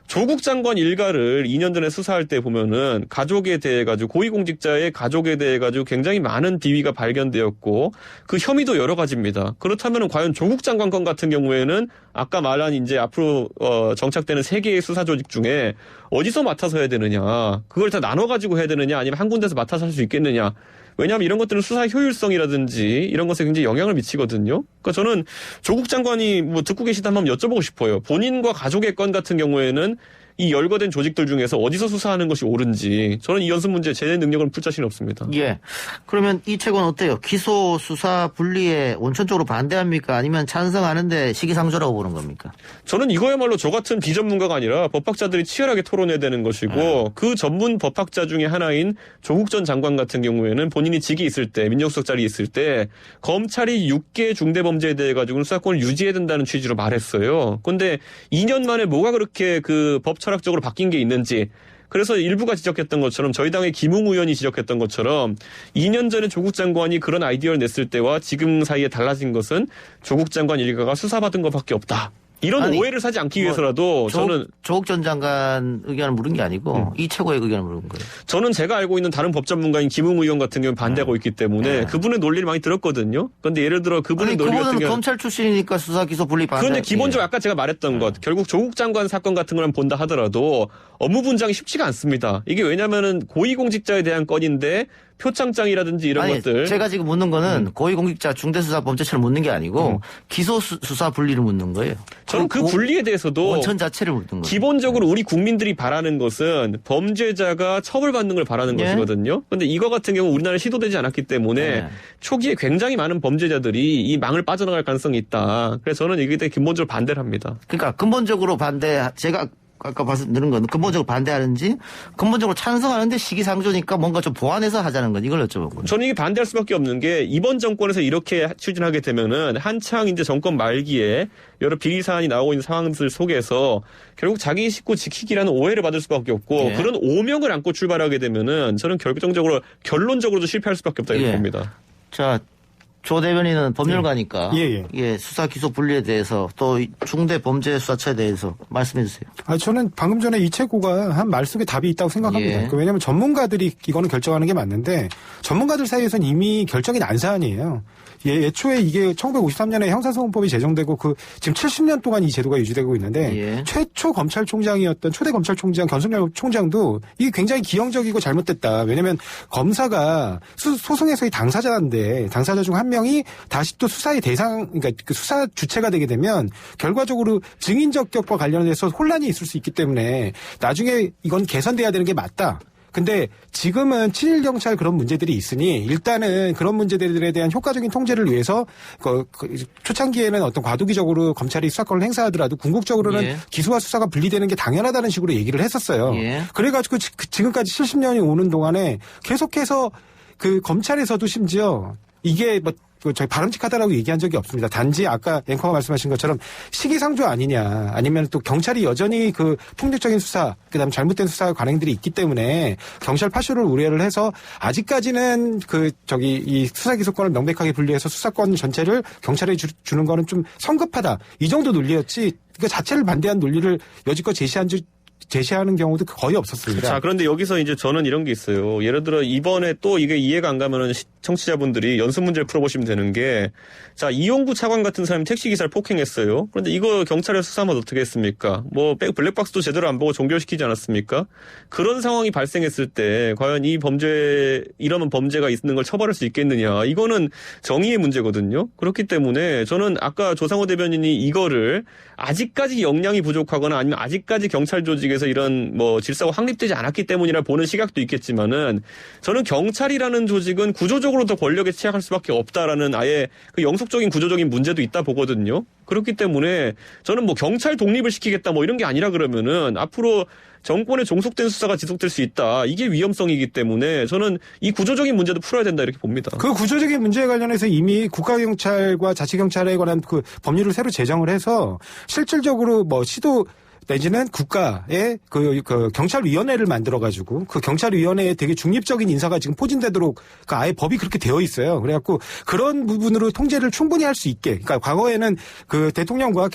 조국 장관 일가를 2년 전에 수사할 때 보면은 가족에 대해 가지고 고위공직자의 가족에 대해 가지고 굉장히 많은 비위가 발견되었고 그 혐의도 여러 가지입니다. 그렇다면은 과연 조국 장관 건 같은 경우에는 아까 말한 이제 앞으로 정착되는 3개의 수사 조직 중에 어디서 맡아서 해야 되느냐, 그걸 다 나눠 가지고 해야 되느냐, 아니면 한 군데서 맡아서 할 수 있겠느냐. 왜냐하면 이런 것들은 수사 효율성이라든지 이런 것에 굉장히 영향을 미치거든요. 그러니까 저는 조국 장관이 뭐 듣고 계시다면 한번 여쭤보고 싶어요. 본인과 가족의 건 같은 경우에는 이 열거된 조직들 중에서 어디서 수사하는 것이 옳은지 저는 이 연습 문제 제 능력은 풀 자신 없습니다. 예. 그러면 이 책은 어때요? 기소 수사 분리에 원천적으로 반대합니까? 아니면 찬성하는데 시기상조라고 보는 겁니까? 저는 이거야말로 저 같은 비전문가가 아니라 법학자들이 치열하게 토론해야 되는 것이고 그 전문 법학자 중에 하나인 조국 전 장관 같은 경우에는 본인이 직이 있을 때 민정수석 자리에 있을 때 검찰이 6개 중대범죄에 대해 가지고는 수사권을 유지해야 된다는 취지로 말했어요. 그런데 2년 만에 뭐가 그렇게 그 법 철학적으로 바뀐 게 있는지 그래서 일부가 지적했던 것처럼 저희 당의 김웅 의원이 지적했던 것처럼 2년 전에 조국 장관이 그런 아이디어를 냈을 때와 지금 사이에 달라진 것은 조국 장관 일가가 수사받은 것밖에 없다. 이런 아니, 오해를 사지 않기 위해서라도 저는 조국 전 장관 의견을 물은 게 아니고 이 최고의 의견을 물은 거예요. 저는 제가 알고 있는 다른 법 전문가인 김웅 의원 같은 경우는 반대하고 있기 때문에 그분의 논리를 많이 들었거든요. 그런데 예를 들어 그분의 논리 같은 그분은 경우 검찰 출신이니까 수사 기소 분리 반대. 그런데 기본적으로 아까 제가 말했던 것 결국 조국 장관 사건 같은 걸 본다 하더라도 업무 분장이 쉽지가 않습니다. 이게 왜냐면은 고위공직자에 대한 건인데 표창장이라든지 이런 것들. 제가 지금 묻는 거는 고위공직자 중대수사범죄처럼 묻는 게 아니고 기소 수사 분리를 묻는 거예요. 저는 그 분리에 대해서도 원천 자체를 묻는 거예요. 기본적으로 우리 국민들이 바라는 것은 범죄자가 처벌받는 걸 바라는 것이거든요. 그런데 이거 같은 경우 우리나라에 시도되지 않았기 때문에 초기에 굉장히 많은 범죄자들이 이 망을 빠져나갈 가능성이 있다. 그래서 저는 이게 되게 근본적으로 반대를 합니다. 그러니까 근본적으로 제가 아까 말씀드린 건 근본적으로 반대하는지 근본적으로 찬성하는데 시기상조니까 뭔가 좀 보완해서 하자는 건 이걸 여쭤보고요. 저는 이게 반대할 수밖에 없는 게 이번 정권에서 이렇게 추진하게 되면은 한창 이제 정권 말기에 여러 비리 사안이 나오고 있는 상황들 속에서 결국 자기 식구 지키기라는 오해를 받을 수밖에 없고 그런 오명을 안고 출발하게 되면은 저는 결론적으로도 실패할 수밖에 없다 이렇게 봅니다. 자. 조 대변인은 법률가니까 수사 기소 분리에 대해서 또 중대범죄수사처에 대해서 말씀해 주세요. 저는 방금 전에 이채고가 한 말 속에 답이 있다고 생각합니다. 왜냐하면 전문가들이 이거는 결정하는 게 맞는데 전문가들 사이에서는 이미 결정이 난 사안이에요. 애초에 이게 1953년에 형사소송법이 제정되고 지금 70년 동안 이 제도가 유지되고 있는데 최초 검찰총장이었던 초대 검찰총장 견순열 총장도 이게 굉장히 기형적이고 잘못됐다. 왜냐하면 검사가 소송에서의 당사자인데 당사자 중 한 명이 다시 또 수사의 그러니까 그 수사 주체가 되게 되면 결과적으로 증인 적격과 관련해서 혼란이 있을 수 있기 때문에 나중에 이건 개선돼야 되는 게 맞다. 근데 지금은 친일 경찰 그런 문제들이 있으니 일단은 그런 문제들에 대한 효과적인 통제를 위해서 초창기에는 어떤 과도기적으로 검찰이 수사권을 행사하더라도 궁극적으로는 기소와 수사가 분리되는 게 당연하다는 식으로 얘기를 했었어요. 그래가지고 지금까지 70년이 오는 동안에 계속해서 검찰에서도 심지어 이게 저희 바람직하다라고 얘기한 적이 없습니다. 단지 아까 앵커가 말씀하신 것처럼 시기상조 아니냐 아니면 또 경찰이 여전히 폭력적인 수사 그다음 잘못된 수사 관행들이 있기 때문에 경찰 파쇼를 우려를 해서 아직까지는 이 수사 기소권을 명백하게 분리해서 수사권 전체를 경찰에 주는 거는 좀 성급하다. 이 정도 논리였지 그 자체를 반대한 논리를 여지껏 제시하는 경우도 거의 없었습니다. 자, 그런데 여기서 이제 저는 이런 게 있어요. 예를 들어 이번에 또 이게 이해가 안 가면은 청취자분들이 연습 문제를 풀어보시면 되는 게, 자, 이용구 차관 같은 사람이 택시기사를 폭행했어요. 그런데 이거 경찰에 수사하면 어떻게 했습니까? 블랙박스도 제대로 안 보고 종결시키지 않았습니까? 그런 상황이 발생했을 때 과연 이러면 범죄가 있는 걸 처벌할 수 있겠느냐. 이거는 정의의 문제거든요. 그렇기 때문에 저는 아까 조상호 대변인이 이거를 아직까지 역량이 부족하거나 아니면 아직까지 경찰 조직에서 이런 질서가 확립되지 않았기 때문이라 보는 시각도 있겠지만은 저는 경찰이라는 조직은 구조적으로 더 권력에 취약할 수밖에 없다라는 아예 영속적인 구조적인 문제도 있다 보거든요. 그렇기 때문에 저는 경찰 독립을 시키겠다 이런 게 아니라 그러면은 앞으로 정권의 종속된 수사가 지속될 수 있다. 이게 위험성이기 때문에 저는 이 구조적인 문제도 풀어야 된다 이렇게 봅니다. 그 구조적인 문제에 관련해서 이미 국가경찰과 자치경찰에 관한 법률을 새로 제정을 해서 실질적으로 시도 내지는 국가의 경찰위원회를 만들어가지고 경찰위원회에 되게 중립적인 인사가 지금 포진되도록 아예 법이 그렇게 되어 있어요. 그래갖고 그런 부분으로 통제를 충분히 할 수 있게. 그러니까 과거에는 대통령과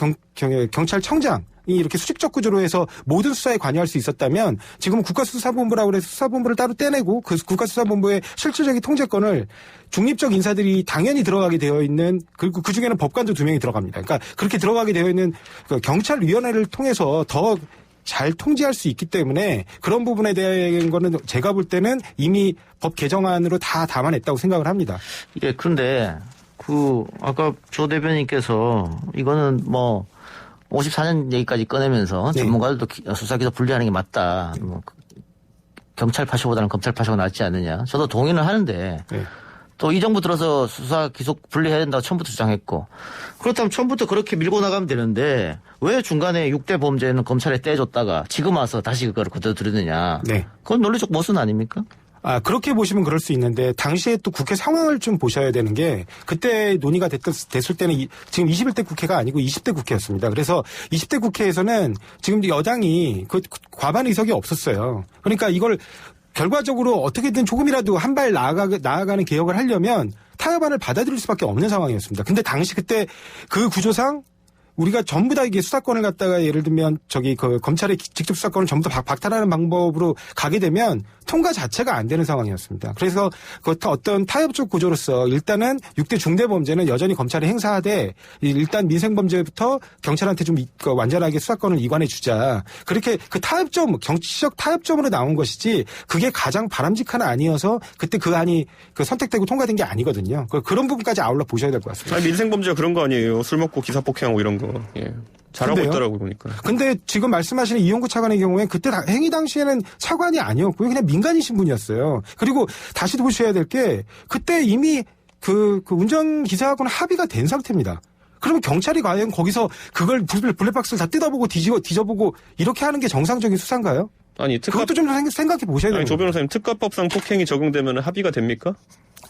경찰청장 이렇게 수직적 구조로 해서 모든 수사에 관여할 수 있었다면 지금은 국가수사본부라고 해서 수사본부를 따로 떼내고 그 국가수사본부의 실질적인 통제권을 중립적 인사들이 당연히 들어가게 되어 있는 그리고 그중에는 법관도 2명이 들어갑니다. 그러니까 그렇게 들어가게 되어 있는 경찰위원회를 통해서 더 잘 통제할 수 있기 때문에 그런 부분에 대한 거는 제가 볼 때는 이미 법 개정안으로 다 담아냈다고 생각을 합니다. 예, 그런데 아까 조 대변인께서 이거는 54년 얘기까지 꺼내면서 전문가들도 수사 기소 분리하는 게 맞다. 경찰 파쇼보다는 검찰 파쇼가 낫지 않느냐. 저도 동의는 하는데 또 이 정부 들어서 수사 기소 분리해야 된다고 처음부터 주장했고 그렇다면 처음부터 그렇게 밀고 나가면 되는데 왜 중간에 6대 범죄는 검찰에 떼줬다가 지금 와서 다시 그걸 그대로 들이느냐. 그건 논리적 모순 아닙니까? 그렇게 보시면 그럴 수 있는데 당시에 또 국회 상황을 좀 보셔야 되는 게 그때 논의가 됐을 때는 지금 21대 국회가 아니고 20대 국회였습니다. 그래서 20대 국회에서는 지금 여당이 그 과반 의석이 없었어요. 그러니까 이걸 결과적으로 어떻게든 조금이라도 한 발 나아가는 개혁을 하려면 타협안을 받아들일 수밖에 없는 상황이었습니다. 근데 당시 그때 그 구조상 우리가 전부 다 이게 수사권을 갖다가 예를 들면 그 검찰의 직접 수사권을 전부 다 박탈하는 방법으로 가게 되면 통과 자체가 안 되는 상황이었습니다. 그래서 그 어떤 타협적 구조로서 일단은 6대 중대범죄는 여전히 검찰이 행사하되 일단 민생범죄부터 경찰한테 좀 완전하게 수사권을 이관해 주자. 그렇게 그 타협점, 정치적 타협점으로 나온 것이지 그게 가장 바람직한 안이어서 그때 그 안이 선택되고 통과된 게 아니거든요. 그런 부분까지 아울러 보셔야 될 것 같습니다. 아니, 민생범죄가 그런 거 아니에요. 술 먹고 기사폭행하고 이런 거. 예. 잘하고 근데요? 있더라고요, 보니까. 근데 지금 말씀하시는 이용구 차관의 경우에는 그때 행위 당시에는 차관이 아니었고요. 그냥 민간이신 분이었어요. 그리고 다시 보셔야 될 게 그때 이미 그 운전기사하고는 합의가 된 상태입니다. 그러면 경찰이 과연 거기서 그걸 블랙박스를 다 뜯어보고 뒤져보고 이렇게 하는 게 정상적인 수사인가요? 아니, 그것도 좀 생각해 보셔야 돼요. 조 변호사님, 특가법상 폭행이 적용되면 합의가 됩니까?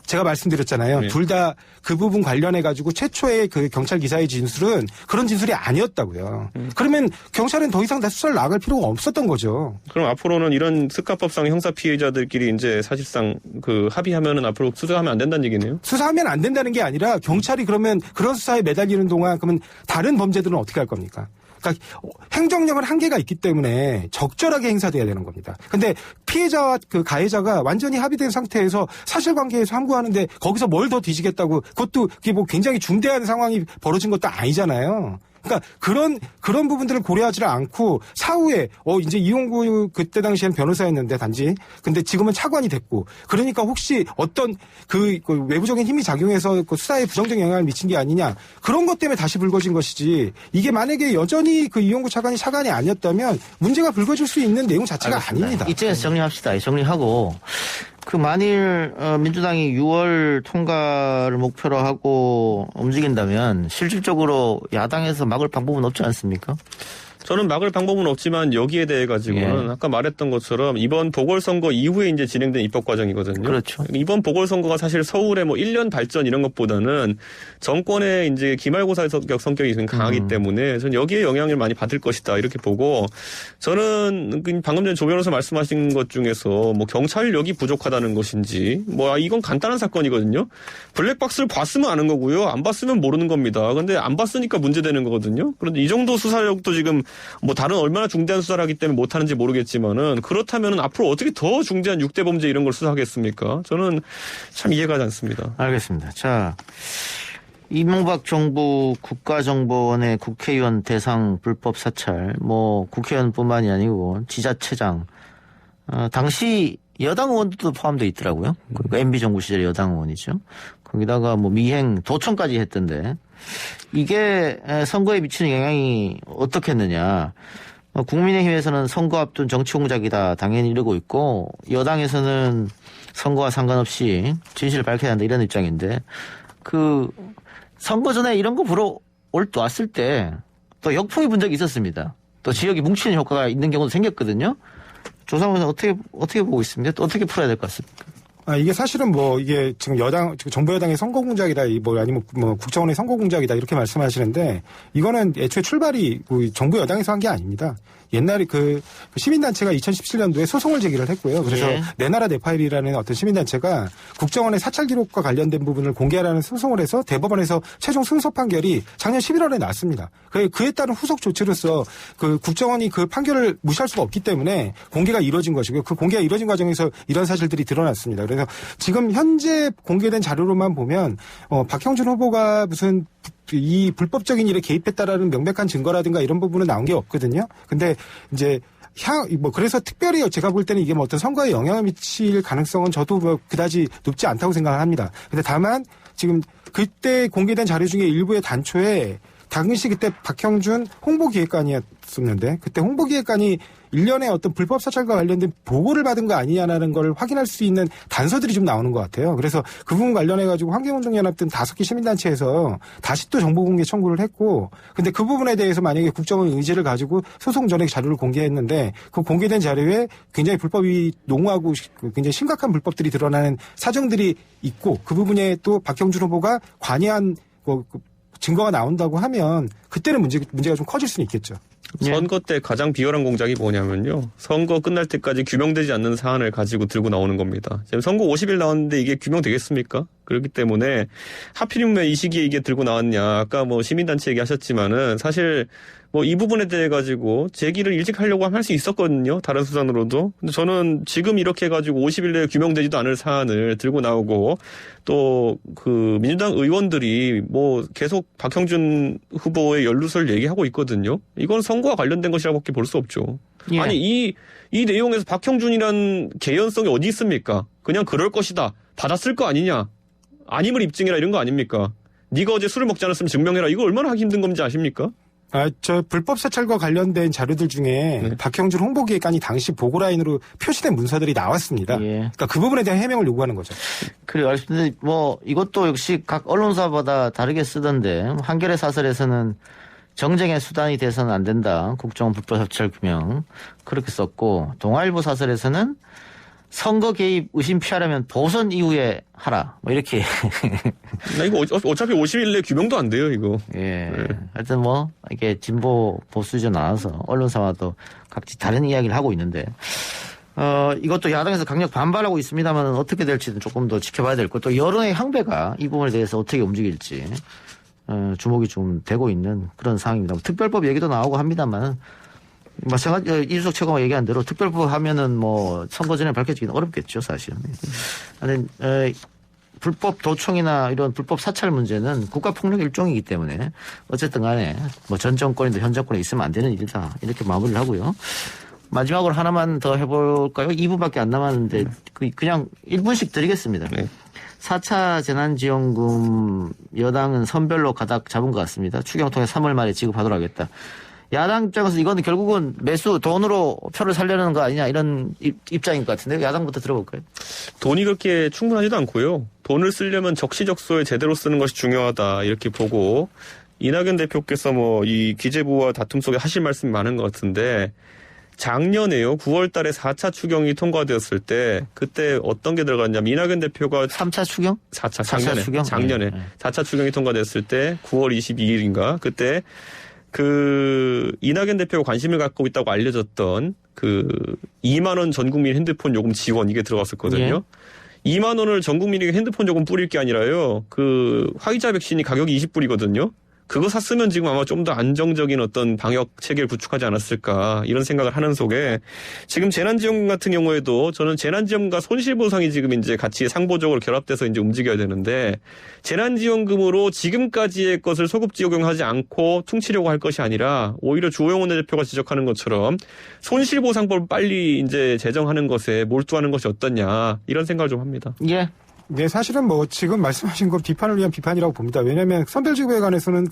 제가 말씀드렸잖아요. 네. 둘 다 그 부분 관련해가지고 최초의 그 경찰 기사의 진술은 그런 진술이 아니었다고요. 그러면 경찰은 더 이상 다 수사를 나갈 필요가 없었던 거죠. 그럼 앞으로는 이런 특가법상 형사 피해자들끼리 이제 사실상 합의하면은 앞으로 수사하면 안 된다는 얘기네요? 수사하면 안 된다는 게 아니라 경찰이 그러면 그런 수사에 매달리는 동안 그러면 다른 범죄들은 어떻게 할 겁니까? 그러니까 행정력은 한계가 있기 때문에 적절하게 행사돼야 되는 겁니다. 근데 피해자와 그 가해자가 완전히 합의된 상태에서 사실관계에서 함구하는데 거기서 뭘 더 뒤지겠다고 그것도 그게 뭐 굉장히 중대한 상황이 벌어진 것도 아니잖아요. 그러니까 그런 부분들을 고려하지를 않고 사후에 이제 이용구 그때 당시엔 변호사였는데 단지 근데 지금은 차관이 됐고 그러니까 혹시 어떤 그 외부적인 힘이 작용해서 그 수사에 부정적 영향을 미친 게 아니냐 그런 것 때문에 다시 불거진 것이지 이게 만약에 여전히 그 이용구 차관이 아니었다면 문제가 불거질 수 있는 내용 자체가 알겠습니다. 아닙니다. 이쯤에서 정리합시다. 정리하고 만일 민주당이 6월 통과를 목표로 하고 움직인다면 실질적으로 야당에서 막을 방법은 없지 않습니까? 저는 막을 방법은 없지만 여기에 대해 가지고는 아까 말했던 것처럼 이번 보궐선거 이후에 이제 진행된 입법 과정이거든요. 그렇죠. 이번 보궐선거가 사실 서울의 1년 발전 이런 것보다는 정권의 이제 기말고사 성격이 좀 강하기 때문에 저는 여기에 영향을 많이 받을 것이다 이렇게 보고 저는 방금 전에 조 변호사 말씀하신 것 중에서 경찰력이 부족하다는 것인지 이건 간단한 사건이거든요. 블랙박스를 봤으면 아는 거고요. 안 봤으면 모르는 겁니다. 근데 안 봤으니까 문제되는 거거든요. 그런데 이 정도 수사력도 지금 다른 얼마나 중대한 수사를 하기 때문에 못하는지 모르겠지만은 그렇다면 앞으로 어떻게 더 중대한 6대 범죄 이런 걸 수사하겠습니까? 저는 참 이해가 가지 않습니다. 알겠습니다. 자, 이명박 정부 국가정보원의 국회의원 대상 불법 사찰, 국회의원뿐만이 아니고 지자체장, 당시 여당 의원들도 포함되어 있더라고요. MB 정부 시절의 여당 의원이죠. 거기다가 미행, 도청까지 했던데. 이게 선거에 미치는 영향이 어떻겠느냐. 국민의힘에서는 선거 앞둔 정치 공작이다 당연히 이러고 있고 여당에서는 선거와 상관없이 진실을 밝혀야 한다 이런 입장인데 선거 전에 이런 거 보러 왔을 때 또 역풍이 분 적이 있었습니다. 또 지역이 뭉치는 효과가 있는 경우도 생겼거든요. 조상훈은 어떻게 보고 있습니까? 또 어떻게 풀어야 될 것 같습니까? 이게 사실은 이게 지금 정부 여당의 선거 공작이다, 아니면 국정원의 선거 공작이다, 이렇게 말씀하시는데, 이거는 애초에 출발이 정부 여당에서 한 게 아닙니다. 옛날에 시민단체가 2017년도에 소송을 제기를 했고요. 그래서 내 나라 내 파일이라는 어떤 시민단체가 국정원의 사찰 기록과 관련된 부분을 공개하라는 소송을 해서 대법원에서 최종 승소 판결이 작년 11월에 났습니다. 그에 따른 후속 조치로서 국정원이 그 판결을 무시할 수가 없기 때문에 공개가 이루어진 것이고요. 그 공개가 이루어진 과정에서 이런 사실들이 드러났습니다. 그래서 지금 현재 공개된 자료로만 보면 박형준 후보가 무슨 이 불법적인 일에 개입했다라는 명백한 증거라든가 이런 부분은 나온 게 없거든요. 근데 이제 그래서 특별히 제가 볼 때는 이게 어떤 선거에 영향을 미칠 가능성은 저도 그다지 높지 않다고 생각을 합니다. 근데 다만 지금 그때 공개된 자료 중에 일부의 단초에 당시 그때 박형준 홍보기획관이었었는데 그때 홍보기획관이 일련의 어떤 불법 사찰과 관련된 보고를 받은 거 아니냐라는 걸 확인할 수 있는 단서들이 좀 나오는 것 같아요. 그래서 그 부분 관련해가지고 환경운동연합 등 5개 시민단체에서 다시 또 정보공개 청구를 했고 근데 그 부분에 대해서 만약에 국정원 의지를 가지고 소송 전에 자료를 공개했는데 그 공개된 자료에 굉장히 불법이 농후하고 굉장히 심각한 불법들이 드러나는 사정들이 있고 그 부분에 또 박형준 후보가 관여한 증거가 나온다고 하면 그때는 문제가 좀 커질 수는 있겠죠. 선거 때 가장 비열한 공작이 뭐냐면요. 선거 끝날 때까지 규명되지 않는 사안을 가지고 들고 나오는 겁니다. 지금 선거 50일 나왔는데 이게 규명되겠습니까? 그렇기 때문에 하필이면 왜 이 시기에 이게 들고 나왔냐. 아까 뭐 시민단체 얘기하셨지만은 사실 뭐 이 부분에 대해 가지고 제기를 일찍 하려고 할 수 있었거든요. 다른 수단으로도. 근데 저는 지금 이렇게 해가지고 50일 내에 규명되지도 않을 사안을 들고 나오고 또 그 민주당 의원들이 뭐 계속 박형준 후보의 연루설 얘기하고 있거든요. 이건 선거와 관련된 것이라고밖에 볼 수 없죠. 예. 아니 이 내용에서 박형준이란 개연성이 어디 있습니까? 그냥 그럴 것이다. 받았을 거 아니냐. 아님을 입증해라 이런 거 아닙니까? 네가 어제 술을 먹지 않았으면 증명해라. 이거 얼마나 하기 힘든 건지 아십니까? 저 불법 사찰과 관련된 자료들 중에 박형준 홍보기획관이 당시 보고라인으로 표시된 문서들이 나왔습니다. 예. 그러니까 그 부분에 대한 해명을 요구하는 거죠. 그래요. 알겠습니다. 뭐 이것도 역시 각 언론사마다 다르게 쓰던데 한겨레 사설에서는 정쟁의 수단이 돼서는 안 된다. 국정원 불법 사찰 규명 그렇게 썼고 동아일보 사설에서는 선거 개입 의심 피하려면 보선 이후에 하라. 뭐 이렇게. 나 이거 어차피 50일 내에 규명도 안 돼요, 이거. 예. 하여튼 뭐 이게 진보 보수죠 나와서 언론사와도 각지 다른 이야기를 하고 있는데 이것도 야당에서 강력 반발하고 있습니다만 어떻게 될지는 조금 더 지켜봐야 될 것. 또 여론의 향배가 이 부분에 대해서 어떻게 움직일지 주목이 좀 되고 있는 그런 상황입니다. 특별법 얘기도 나오고 합니다만. 마찬가지 이준석 최고가 얘기한 대로 특별법 하면은 뭐 선거 전에 밝혀지기는 어렵겠죠 사실은. 불법 도청이나 이런 불법 사찰 문제는 국가 폭력 일종이기 때문에 어쨌든 간에 뭐 전 정권이든 현 정권에 있으면 안 되는 일이다 이렇게 마무리를 하고요. 마지막으로 하나만 더 해볼까요? 2분밖에 안 남았는데 그냥 1분씩 드리겠습니다. 네. 4차 재난지원금 여당은 선별로 가닥 잡은 것 같습니다. 추경 통해 3월 말에 지급하도록 하겠다. 야당 입장에서 이거는 결국은 매수 돈으로 표를 살려는 거 아니냐 이런 입장인 것 같은데 야당부터 들어볼까요? 돈이 그렇게 충분하지도 않고요. 돈을 쓰려면 적시적소에 제대로 쓰는 것이 중요하다 이렇게 보고 이낙연 대표께서 뭐 이 기재부와 다툼 속에 하실 말씀이 많은 것 같은데 작년에요. 9월 달에 4차 추경이 통과되었을 때 그때 어떤 게 들어갔냐면 이낙연 대표가 3차 추경? 4차 작년에 네. 4차 추경이 통과됐을 때 9월 22일인가 그때 이낙연 대표가 관심을 갖고 있다고 알려졌던 2만 원 전 국민 핸드폰 요금 지원 이게 들어갔었거든요. 예. 2만 원을 전 국민에게 핸드폰 요금 뿌릴 게 아니라요. 화이자 백신이 가격이 20불이거든요. 그거 샀으면 지금 아마 좀 더 안정적인 어떤 방역 체계를 구축하지 않았을까 이런 생각을 하는 속에 지금 재난지원금 같은 경우에도 저는 재난지원금과 손실보상이 지금 이제 같이 상보적으로 결합돼서 이제 움직여야 되는데 재난지원금으로 지금까지의 것을 소급 적용하지 않고 퉁치려고 할 것이 아니라 오히려 주호영 원내대표가 지적하는 것처럼 손실보상법을 빨리 이제 제정하는 것에 몰두하는 것이 어떻냐 이런 생각을 좀 합니다. 예. 네, 사실은 뭐 지금 말씀하신 건 비판을 위한 비판이라고 봅니다. 왜냐하면 선별지급에 관해서는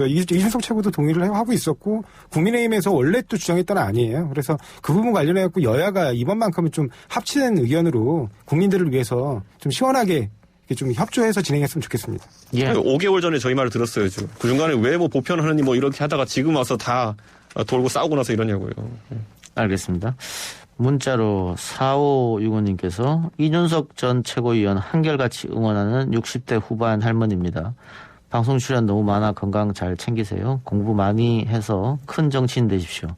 이준석 최고도 동의를 하고 있었고 국민의힘에서 원래 또 주장했던 아니에요. 그래서 그 부분 관련해갖고 여야가 이번만큼은 좀 합치된 의견으로 국민들을 위해서 좀 시원하게 좀 협조해서 진행했으면 좋겠습니다. 예. 5개월 전에 저희 말을 들었어요. 지금. 그 중간에 왜 뭐 보편하느니 뭐 이렇게 하다가 지금 와서 다 돌고 싸우고 나서 이러냐고요. 알겠습니다. 문자로 4565님께서 이준석 전 최고위원 한결같이 응원하는 60대 후반 할머니입니다. 방송 출연 너무 많아 건강 잘 챙기세요. 공부 많이 해서 큰 정치인 되십시오.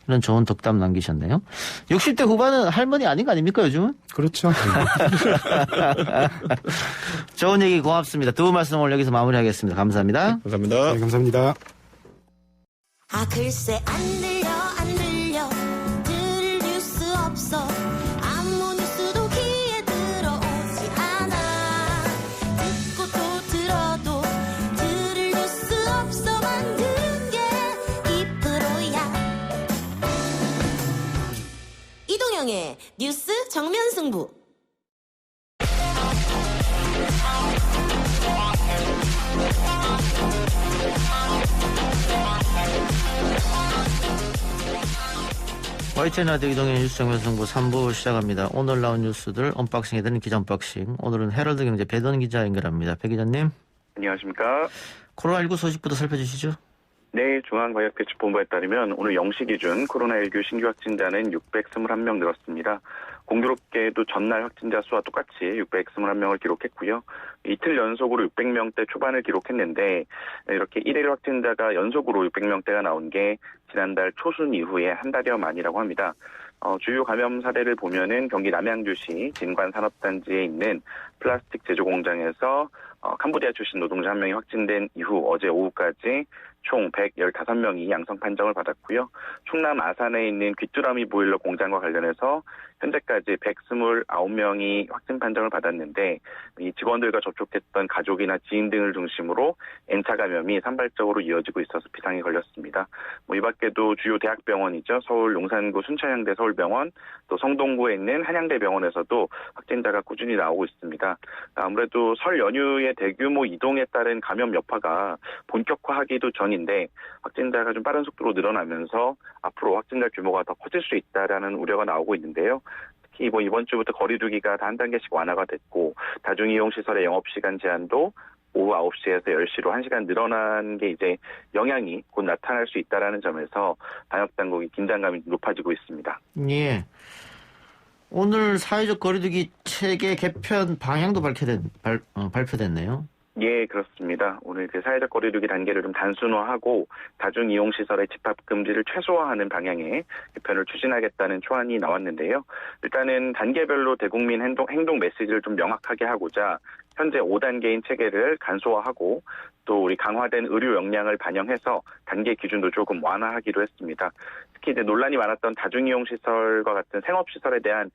이런 좋은 덕담 남기셨네요. 60대 후반은 할머니 아닌 거 아닙니까 요즘은? 그렇죠. 좋은 얘기 고맙습니다. 두 분 말씀 오늘 여기서 마무리하겠습니다. 감사합니다. 감사합니다. 네, 감사합니다. 아 글쎄 안 들려 들을 뉴스 없어 아무 뉴스도 귀에 들어오지 않아 듣고 또 들어도 들을 뉴스 없어 만든 게 이 프로야 이동영의 뉴스 정면 승부. YTN 라디오 이동현 뉴스 정면승부 3부 시작합니다. 오늘 나온 뉴스들 언박싱해드리는 기자 언박싱. 오늘은 헤럴드 경제 배던 기자 연결합니다. 배 기자님. 안녕하십니까. 코로나19 소식부터 살펴주시죠. 네, 중앙방역대책본부에 따르면 오늘 0시 기준 코로나19 신규 확진자는 621명 늘었습니다. 공교롭게도 전날 확진자 수와 똑같이 621명을 기록했고요. 이틀 연속으로 600명대 초반을 기록했는데 이렇게 1일 확진자가 연속으로 600명대가 나온 게 지난달 초순 이후에 한 달여 만이라고 합니다. 주요 감염 사례를 보면은 경기 남양주시 진관산업단지에 있는 플라스틱 제조 공장에서 캄보디아 출신 노동자 한 명이 확진된 이후 어제 오후까지 총 115명이 양성 판정을 받았고요. 충남 아산에 있는 귀뚜라미 보일러 공장과 관련해서 현재까지 129명이 확진 판정을 받았는데 이 직원들과 접촉했던 가족이나 지인 등을 중심으로 N차 감염이 산발적으로 이어지고 있어서 비상이 걸렸습니다. 이 밖에도 주요 대학병원이죠. 서울 용산구 순천향대 서울병원, 또 성동구에 있는 한양대병원에서도 확진자가 꾸준히 나오고 있습니다. 아무래도 설 연휴의 대규모 이동에 따른 감염 여파가 본격화하기도 전인데 확진자가 좀 빠른 속도로 늘어나면서 앞으로 확진자 규모가 더 커질 수 있다라는 우려가 나오고 있는데요. 특히 이번 주부터 거리 두기가 다 한 단계씩 완화가 됐고 다중이용시설의 영업시간 제한도 오후 9시에서 10시로 1시간 늘어난 게 이제 영향이 곧 나타날 수 있다는 점에서 방역당국이 긴장감이 높아지고 있습니다. 예. 오늘 사회적 거리두기 체계 개편 방향도 발표됐네요. 예, 그렇습니다. 오늘 그 사회적 거리두기 단계를 좀 단순화하고 다중이용시설의 집합금지를 최소화하는 방향의 개편을 추진하겠다는 초안이 나왔는데요. 일단은 단계별로 대국민 행동 메시지를 좀 명확하게 하고자 현재 5단계인 체계를 간소화하고 또 우리 강화된 의료 역량을 반영해서 단계 기준도 조금 완화하기로 했습니다. 특히 이제 논란이 많았던 다중이용시설과 같은 생업시설에 대한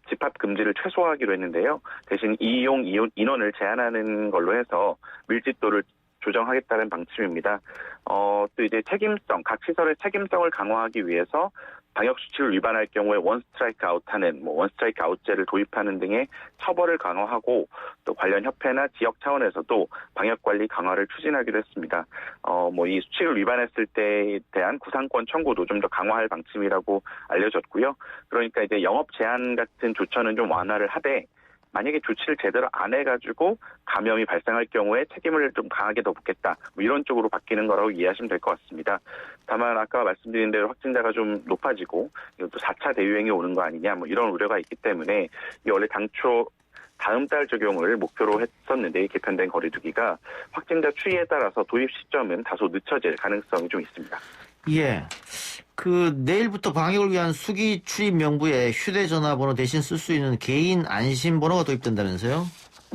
집합 금지를 최소화하기로 했는데요. 대신 이용 인원을 제한하는 걸로 해서 밀집도를 조정하겠다는 방침입니다. 또 이제 각 시설의 책임성을 강화하기 위해서 방역 수칙을 위반할 경우에 원 스트라이크 아웃하는 원 스트라이크 아웃제를 도입하는 등의 처벌을 강화하고 또 관련 협회나 지역 차원에서도 방역 관리 강화를 추진하기로 했습니다. 이 수칙을 위반했을 때에 대한 구상권 청구도 좀 더 강화할 방침이라고 알려졌고요. 그러니까 이제 영업 제한 같은 조처는 좀 완화를 하되 만약에 조치를 제대로 안 해가지고 감염이 발생할 경우에 책임을 좀 강하게 더 묻겠다. 이런 쪽으로 바뀌는 거라고 이해하시면 될 것 같습니다. 다만 아까 말씀드린 대로 확진자가 좀 높아지고 이것도 4차 대유행이 오는 거 아니냐 이런 우려가 있기 때문에 이 원래 당초 다음 달 적용을 목표로 했었는데 개편된 거리두기가 확진자 추이에 따라서 도입 시점은 다소 늦춰질 가능성이 좀 있습니다. 예. 내일부터 방역을 위한 수기 출입 명부에 휴대전화번호 대신 쓸 수 있는 개인 안심번호가 도입된다면서요?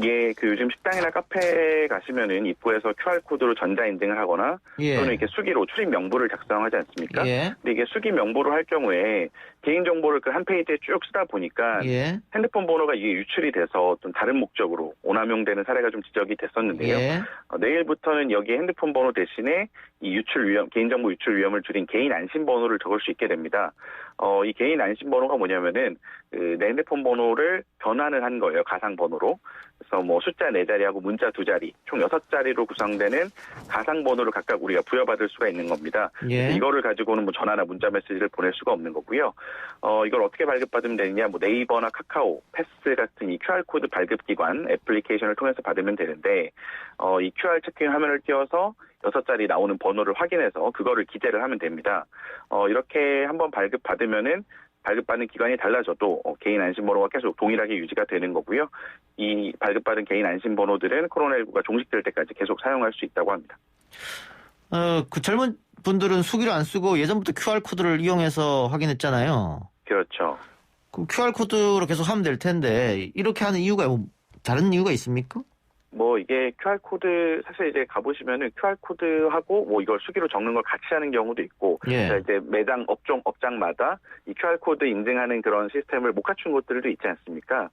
예, 요즘 식당이나 카페에 가시면은 입구에서 QR코드로 전자인증을 하거나 또는 이렇게 수기로 출입 명부를 작성하지 않습니까? 예. 근데 이게 수기 명부로 할 경우에 개인정보를 그 한 페이지에 쭉 쓰다 보니까 핸드폰 번호가 이게 유출이 돼서 좀 다른 목적으로 오남용되는 사례가 좀 지적이 됐었는데요. 내일부터는 여기 핸드폰 번호 대신에 이 개인정보 유출 위험을 줄인 개인 안심번호를 적을 수 있게 됩니다. 이 개인 안심번호가 뭐냐면은 내 핸드폰 번호를 변환을 한 거예요. 가상 번호로. 그래서 숫자 4자리하고 문자 2자리, 총 6자리로 구성되는 가상 번호를 각각 우리가 부여받을 수가 있는 겁니다. 이거를 가지고는 전화나 문자 메시지를 보낼 수가 없는 거고요. 이걸 어떻게 발급받으면 되느냐, 네이버나 카카오, 패스 같은 이 QR코드 발급기관 애플리케이션을 통해서 받으면 되는데, 이 QR 체킹 화면을 띄워서 6자리 나오는 번호를 확인해서 그거를 기재를 하면 됩니다. 이렇게 한번 발급받으면은 발급받는 기관이 달라져도 개인 안심번호가 계속 동일하게 유지가 되는 거고요. 이 발급받은 개인 안심번호들은 코로나19가 종식될 때까지 계속 사용할 수 있다고 합니다. 젊은 분들은 수기를 안 쓰고 예전부터 QR코드를 이용해서 확인했잖아요. 그렇죠. 그 QR코드로 계속 하면 될 텐데 이렇게 하는 이유가 다른 이유가 있습니까? 이게 QR코드, 사실 이제 가보시면은 QR코드하고 이걸 수기로 적는 걸 같이 하는 경우도 있고, 이제 매장, 업장마다 이 QR코드 인증하는 그런 시스템을 못 갖춘 곳들도 있지 않습니까?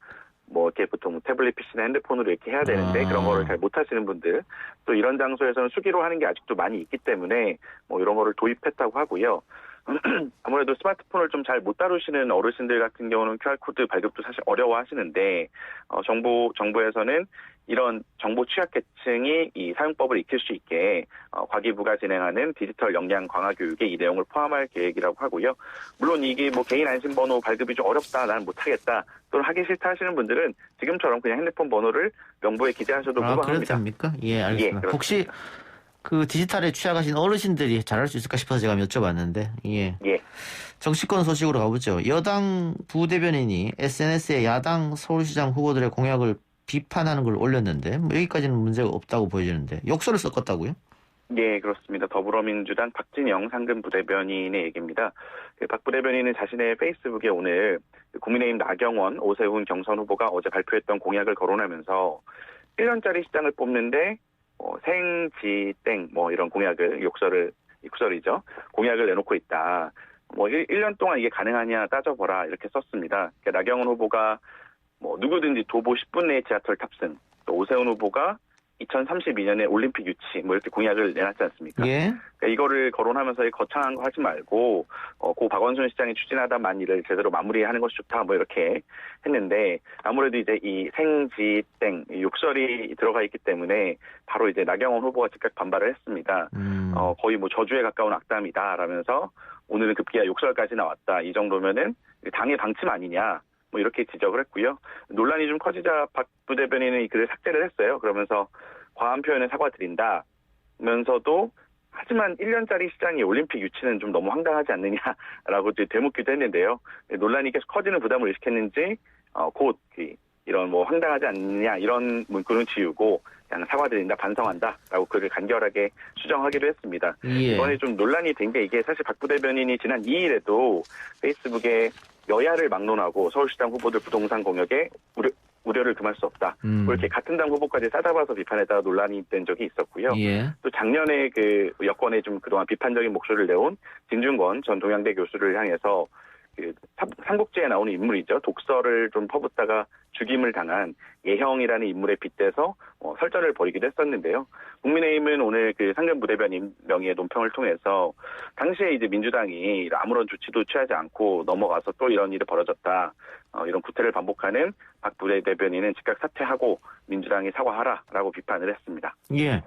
이렇게 보통 태블릿 PC나 핸드폰으로 이렇게 해야 되는데 그런 거를 잘 못 하시는 분들, 또 이런 장소에서는 수기로 하는 게 아직도 많이 있기 때문에 이런 거를 도입했다고 하고요. 아무래도 스마트폰을 좀 잘 못 다루시는 어르신들 같은 경우는 QR코드 발급도 사실 어려워하시는데 정부에서는 이런 정보 취약계층이 이 사용법을 익힐 수 있게 과기부가 진행하는 디지털 역량 강화 교육에 이 내용을 포함할 계획이라고 하고요. 물론 이게 뭐 개인 안심번호 발급이 좀 어렵다, 나는 못하겠다, 또는 하기 싫다 하시는 분들은 지금처럼 그냥 핸드폰 번호를 명부에 기재하셔도 무방합니다. 그래도 됩니까? 예, 알겠습니다. 예, 혹시 그 디지털에 취약하신 어르신들이 잘할 수 있을까 싶어서 제가 여쭤봤는데, 예. 예. 정치권 소식으로 가보죠. 여당 부대변인이 SNS에 야당 서울시장 후보들의 공약을 비판하는 걸 올렸는데, 뭐 여기까지는 문제가 없다고 보여지는데, 욕설을 섞었다고요? 네, 그렇습니다. 더불어민주당 박진영 상근 부대변인의 얘기입니다. 박 부대변인은 자신의 페이스북에 오늘 국민의힘 나경원, 오세훈 경선 후보가 어제 발표했던 공약을 거론하면서 1년짜리 시장을 뽑는데 생지땡 이런 공약을 욕설이죠. 공약을 내놓고 있다. 1년 동안 이게 가능하냐 따져보라 이렇게 썼습니다. 그러니까 나경원 후보가 누구든지 도보 10분 내에 지하철 탑승, 또 오세훈 후보가 2032년에 올림픽 유치 이렇게 공약을 내놨지 않습니까? 예. 그러니까 이거를 거론하면서 거창한 거 하지 말고 고 박원순 시장이 추진하다만 일을 제대로 마무리하는 것이 좋다 이렇게 했는데 아무래도 이제 이 생지땡 욕설이 들어가 있기 때문에 바로 이제 나경원 후보가 즉각 반발을 했습니다. 거의 저주에 가까운 악담이다라면서 오늘은 급기야 욕설까지 나왔다. 이 정도면은 당의 방침 아니냐. 이렇게 지적을 했고요. 논란이 좀 커지자 박 부대변인은 이 글을 삭제를 했어요. 그러면서 과한 표현에 사과드린다면서도 하지만 1년짜리 시장이 올림픽 유치는 좀 너무 황당하지 않느냐라고 되묻기도 했는데요. 논란이 계속 커지는 부담을 의식했는지 곧 이런 황당하지 않느냐 이런 문구는 지우고 그냥 사과드린다, 반성한다라고 글을 간결하게 수정하기도 했습니다. 예. 이번에 좀 논란이 된 게 이게 사실 박 부대변인이 지난 2일에도 페이스북에 여야를 막론하고 서울시장 후보들 부동산 공약에 우려를 금할 수 없다. 이렇게 같은 당 후보까지 싸잡아서 비판했다가 논란이 된 적이 있었고요. 예. 또 작년에 그 여권에 좀 그동안 비판적인 목소리를 내온 진중권 전 동양대 교수를 향해서 삼국지에 나오는 인물이죠. 독서를 좀 퍼붓다가 죽임을 당한 예형이라는 인물에 빗대서 설전을 벌이기도 했었는데요. 국민의힘은 오늘 상근 부대변인 명의의 논평을 통해서 당시에 이제 민주당이 아무런 조치도 취하지 않고 넘어가서 또 이런 일이 벌어졌다. 이런 구태를 반복하는 박 부대변인은 즉각 사퇴하고 민주당이 사과하라라고 비판을 했습니다. 예.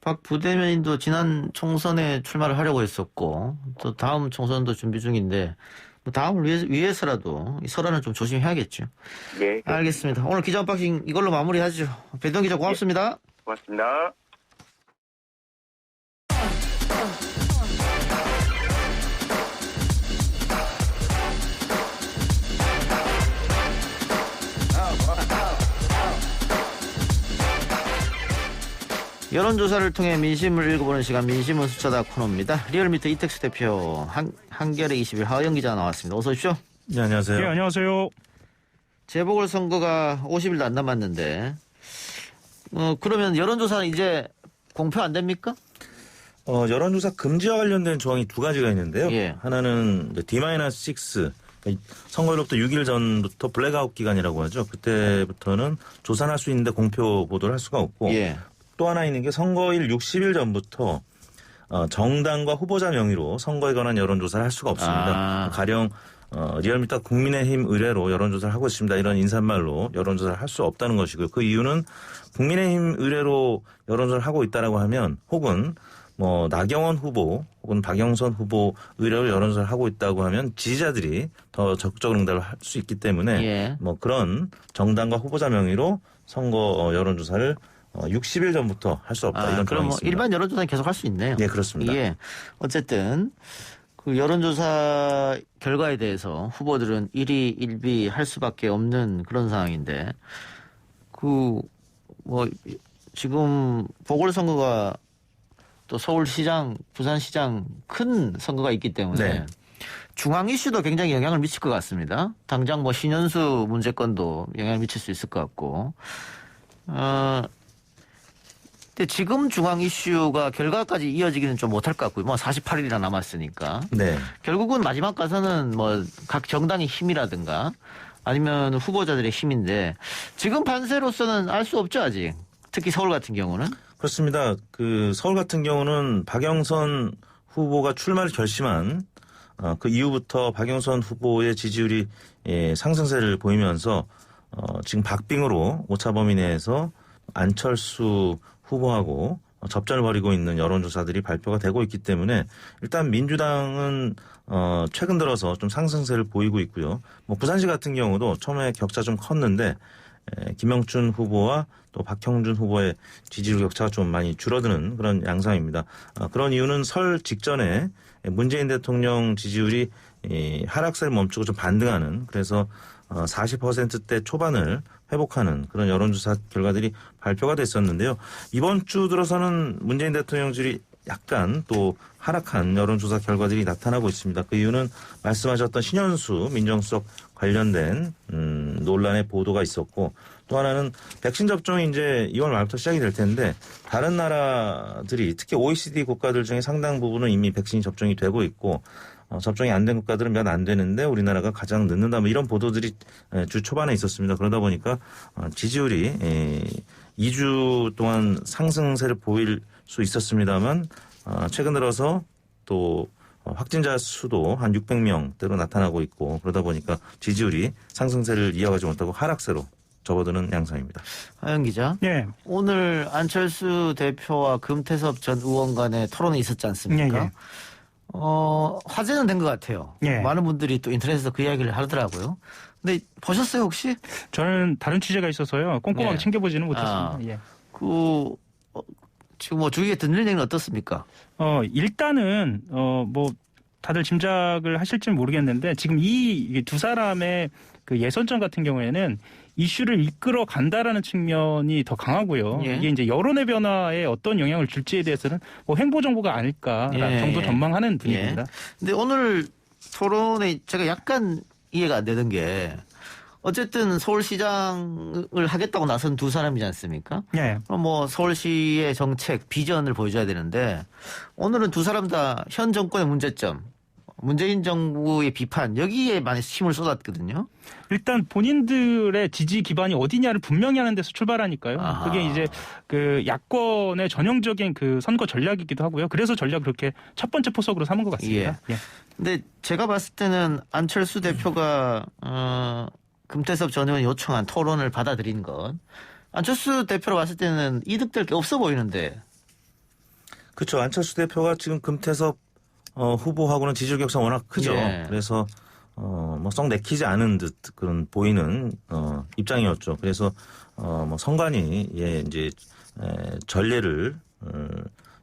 박 부대변인도 지난 총선에 출마를 하려고 했었고 또 다음 총선도 준비 중인데 다음을 위해서라도 이 설화는 좀 조심해야겠죠. 네. 알겠습니다. 오늘 기자 언박싱 이걸로 마무리하죠. 배동 기자 고맙습니다. 네, 고맙습니다. 여론조사를 통해 민심을 읽어보는 시간 민심은 숫자다 코너입니다. 리얼미터 이택수 대표 한겨레 20일 하영 기자 나왔습니다. 어서 오십시오. 네, 안녕하세요. 네, 안녕하세요. 재보궐선거가 50일도 안 남았는데 그러면 여론조사는 이제 공표 안 됩니까? 여론조사 금지와 관련된 조항이 두 가지가 있는데요. 예. 하나는 D-6 선거일로부터 6일 전부터 블랙아웃 기간이라고 하죠. 그때부터는 조사를 할 수 있는데 공표 보도를 할 수가 없고 예. 또 하나 있는 게 선거일 60일 전부터 정당과 후보자 명의로 선거에 관한 여론조사를 할 수가 없습니다. 가령 리얼미터 국민의힘 의뢰로 여론조사를 하고 있습니다. 이런 인사말로 여론조사를 할 수 없다는 것이고요. 그 이유는 국민의힘 의뢰로 여론조사를 하고 있다라고 하면 혹은 나경원 후보 혹은 박영선 후보 의뢰로 여론조사를 하고 있다고 하면 지지자들이 더 적극적으로 응답을 할 수 있기 때문에 예. 그런 정당과 후보자 명의로 선거 여론조사를 60일 전부터 할 수 없다. 이런 그럼 조항이 있습니다. 일반 여론조사는 계속 할 수 있네요. 네, 그렇습니다. 예. 어쨌든 그 여론조사 결과에 대해서 후보들은 일희일비 할 수밖에 없는 그런 상황인데 지금 보궐선거가 또 서울시장, 부산시장 큰 선거가 있기 때문에 네. 중앙 이슈도 굉장히 영향을 미칠 것 같습니다. 당장 신현수 문제건도 영향을 미칠 수 있을 것 같고. 근데 지금 중앙 이슈가 결과까지 이어지기는 좀 못할 것 같고요. 48일이나 남았으니까. 네. 결국은 마지막 가서는 각 정당의 힘이라든가 아니면 후보자들의 힘인데 지금 판세로서는 알 수 없죠, 아직. 특히 서울 같은 경우는. 그렇습니다. 서울 같은 경우는 박영선 후보가 출마를 결심한 그 이후부터 박영선 후보의 지지율이 상승세를 보이면서 지금 박빙으로 오차 범위 내에서 안철수 후보하고 접전을 벌이고 있는 여론조사들이 발표가 되고 있기 때문에 일단 민주당은 최근 들어서 좀 상승세를 보이고 있고요. 뭐 부산시 같은 경우도 처음에 격차 좀 컸는데 김영춘 후보와 또 박형준 후보의 지지율 격차가 좀 많이 줄어드는 그런 양상입니다. 그런 이유는 설 직전에 문재인 대통령 지지율이 하락세를 멈추고 좀 반등하는, 그래서 40%대 초반을 회복하는 그런 여론조사 결과들이 발표가 됐었는데요. 이번 주 들어서는 문재인 대통령 지지율이 약간 또 하락한 여론조사 결과들이 나타나고 있습니다. 그 이유는 말씀하셨던 신현수 민정수석 관련된 논란의 보도가 있었고, 또 하나는 백신 접종이 이제 2월 말부터 시작이 될 텐데 다른 나라들이 특히 OECD 국가들 중에 상당 부분은 이미 백신이 접종이 되고 있고 접종이 안 된 국가들은 몇 안 되는데 우리나라가 가장 늦는다, 뭐 이런 보도들이 주 초반에 있었습니다. 그러다 보니까 지지율이 2주 동안 상승세를 보일 수 있었습니다만 최근 들어서 또 확진자 수도 한 600명대로 나타나고 있고, 그러다 보니까 지지율이 상승세를 이어가지 못하고 하락세로 접어드는 양상입니다. 하영 기자. 네. 오늘 안철수 대표와 금태섭 전 의원 간의 토론이 있었지 않습니까? 네. 화제는 된 것 같아요. 네. 많은 분들이 또 인터넷에서 그 이야기를 하더라고요. 근데 보셨어요 혹시? 저는 다른 취재가 있어서요. 꼼꼼하게 네. 챙겨보지는 못했습니다. 예. 지금 뭐 주위에 듣는 얘기는 어떻습니까? 일단은 뭐 다들 짐작을 하실지는 모르겠는데 지금 이 두 사람의 그 예선전 같은 경우에는 이슈를 이끌어 간다라는 측면이 더 강하고요. 예. 이게 이제 여론의 변화에 어떤 영향을 줄지에 대해서는 뭐 횡보 정보가 아닐까 예. 정도 전망하는 분위기입니다. 근데 오늘 토론에 제가 약간 이해가 안 되는 게 어쨌든 서울시장을 하겠다고 나선 두 사람이지 않습니까? 예. 그럼 뭐 서울시의 정책, 비전을 보여줘야 되는데 오늘은 두 사람 다 현 정권의 문제점, 문재인 정부의 비판 여기에 많이 힘을 쏟았거든요. 일단 본인들의 지지 기반이 어디냐를 분명히 하는 데서 출발하니까요. 아하. 그게 이제 그 야권의 전형적인 그 선거 전략이기도 하고요. 그래서 전략을 그렇게 첫 번째 포석으로 삼은 것 같습니다. 예. 근데 제가 봤을 때는 안철수 대표가 금태섭 전 의원이 요청한 토론을 받아들인 건 안철수 대표로 봤을 때는 이득될 게 없어 보이는데. 그렇죠. 안철수 대표가 지금 금태섭 후보하고는 지지율 격차가 워낙 크죠. 예. 그래서 뭐 썩 내키지 않은 듯 그런 보이는 입장이었죠. 그래서 뭐 선관위 이제 전례를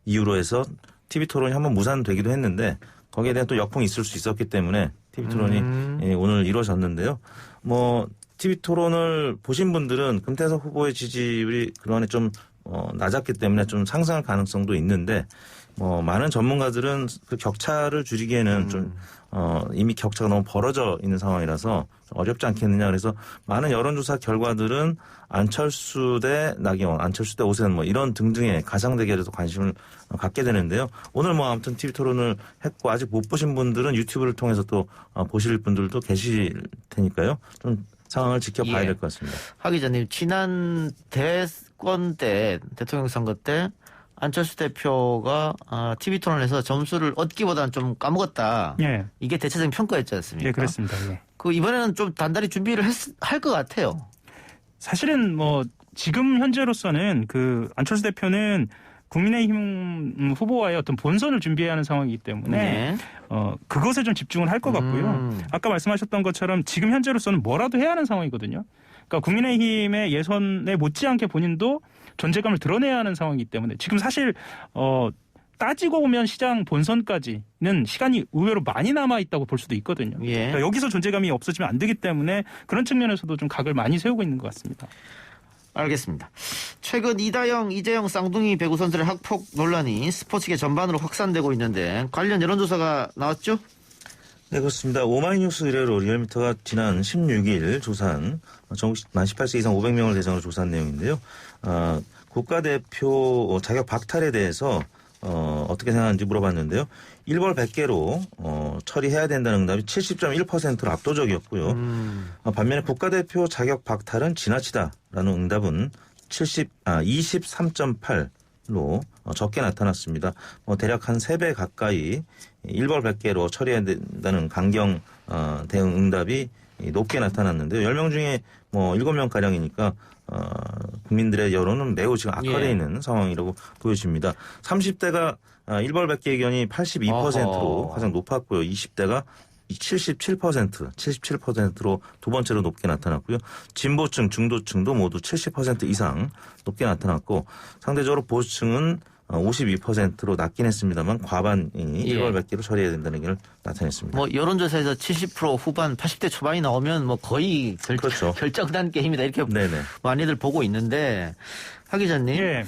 이유로 해서 TV 토론이 한번 무산되기도 했는데 거기에 대한 또 역풍이 있을 수 있었기 때문에 TV 토론이 오늘 이루어졌는데요. 뭐 TV 토론을 보신 분들은 금태섭 후보의 지지율이 그동안에 좀 낮았기 때문에 좀 상승할 가능성도 있는데 뭐 많은 전문가들은 그 격차를 줄이기에는 좀 이미 격차가 너무 벌어져 있는 상황이라서 어렵지 않겠느냐. 그래서 많은 여론조사 결과들은 안철수 대 나경원, 안철수 대 오세훈 뭐 이런 등등의 가상 대결에도 관심을 갖게 되는데요. 오늘 뭐 아무튼 TV 토론을 했고 아직 못 보신 분들은 유튜브를 통해서 또 보실 분들도 계실 테니까요. 좀 상황을 지켜봐야 될 것 같습니다. 하 기자님, 지난 대권 때 대통령 선거 때 안철수 대표가 TV 토론에서 점수를 얻기보다는 좀 까먹었다. 예. 이게 대체적인 평가였지 않습니까? 예, 그렇습니다. 예. 그 이번에는 좀 단단히 준비를 할 것 같아요. 사실은 뭐 지금 현재로서는 그 안철수 대표는 국민의힘 후보와의 어떤 본선을 준비해야 하는 상황이기 때문에 네. 그것에 좀 집중을 할 것 같고요. 아까 말씀하셨던 것처럼 지금 현재로서는 뭐라도 해야 하는 상황이거든요. 그러니까 국민의힘의 예선에 못지않게 본인도 존재감을 드러내야 하는 상황이기 때문에 지금 사실 따지고 보면 시장 본선까지는 시간이 의외로 많이 남아 있다고 볼 수도 있거든요. 예. 그러니까 여기서 존재감이 없어지면 안 되기 때문에 그런 측면에서도 좀 각을 많이 세우고 있는 것 같습니다. 알겠습니다. 최근 이다영, 이재영 쌍둥이 배구 선수의 학폭 논란이 스포츠계 전반으로 확산되고 있는데 관련 여론조사가 나왔죠? 네, 그렇습니다. 오마이뉴스 의뢰로 리얼미터가 지난 16일 조사한 전국 만 18세 이상 500명을 대상으로 조사한 내용인데요. 국가대표 자격 박탈에 대해서 어떻게 생각하는지 물어봤는데요. 1벌 100개로 처리해야 된다는 응답이 70.1%로 압도적이었고요. 반면에 국가대표 자격 박탈은 지나치다라는 응답은 23.8, 적게 나타났습니다. 대략 한 3배 가까이 일벌백계로 처리해야 된다는 강경 대응 응답이 높게 나타났는데요. 10명 중에 7명가량이니까 국민들의 여론은 매우 지금 악화되어 있는 상황이라고 보여집니다. 30대가 일벌백계 의견이 82%로 가장 높았고요. 20대가 77%로 두 번째로 높게 나타났고요. 진보층, 중도층도 모두 70% 이상 높게 나타났고 상대적으로 보수층은 52%로 낮긴 했습니다만 과반이 일벌백계로 처리해야 된다는 의견을 나타냈습니다. 여론조사에서 70% 후반, 80대 초반이 나오면 거의 그렇죠. 결정난 게임이다 이렇게 네네. 많이들 보고 있는데 하 기자님,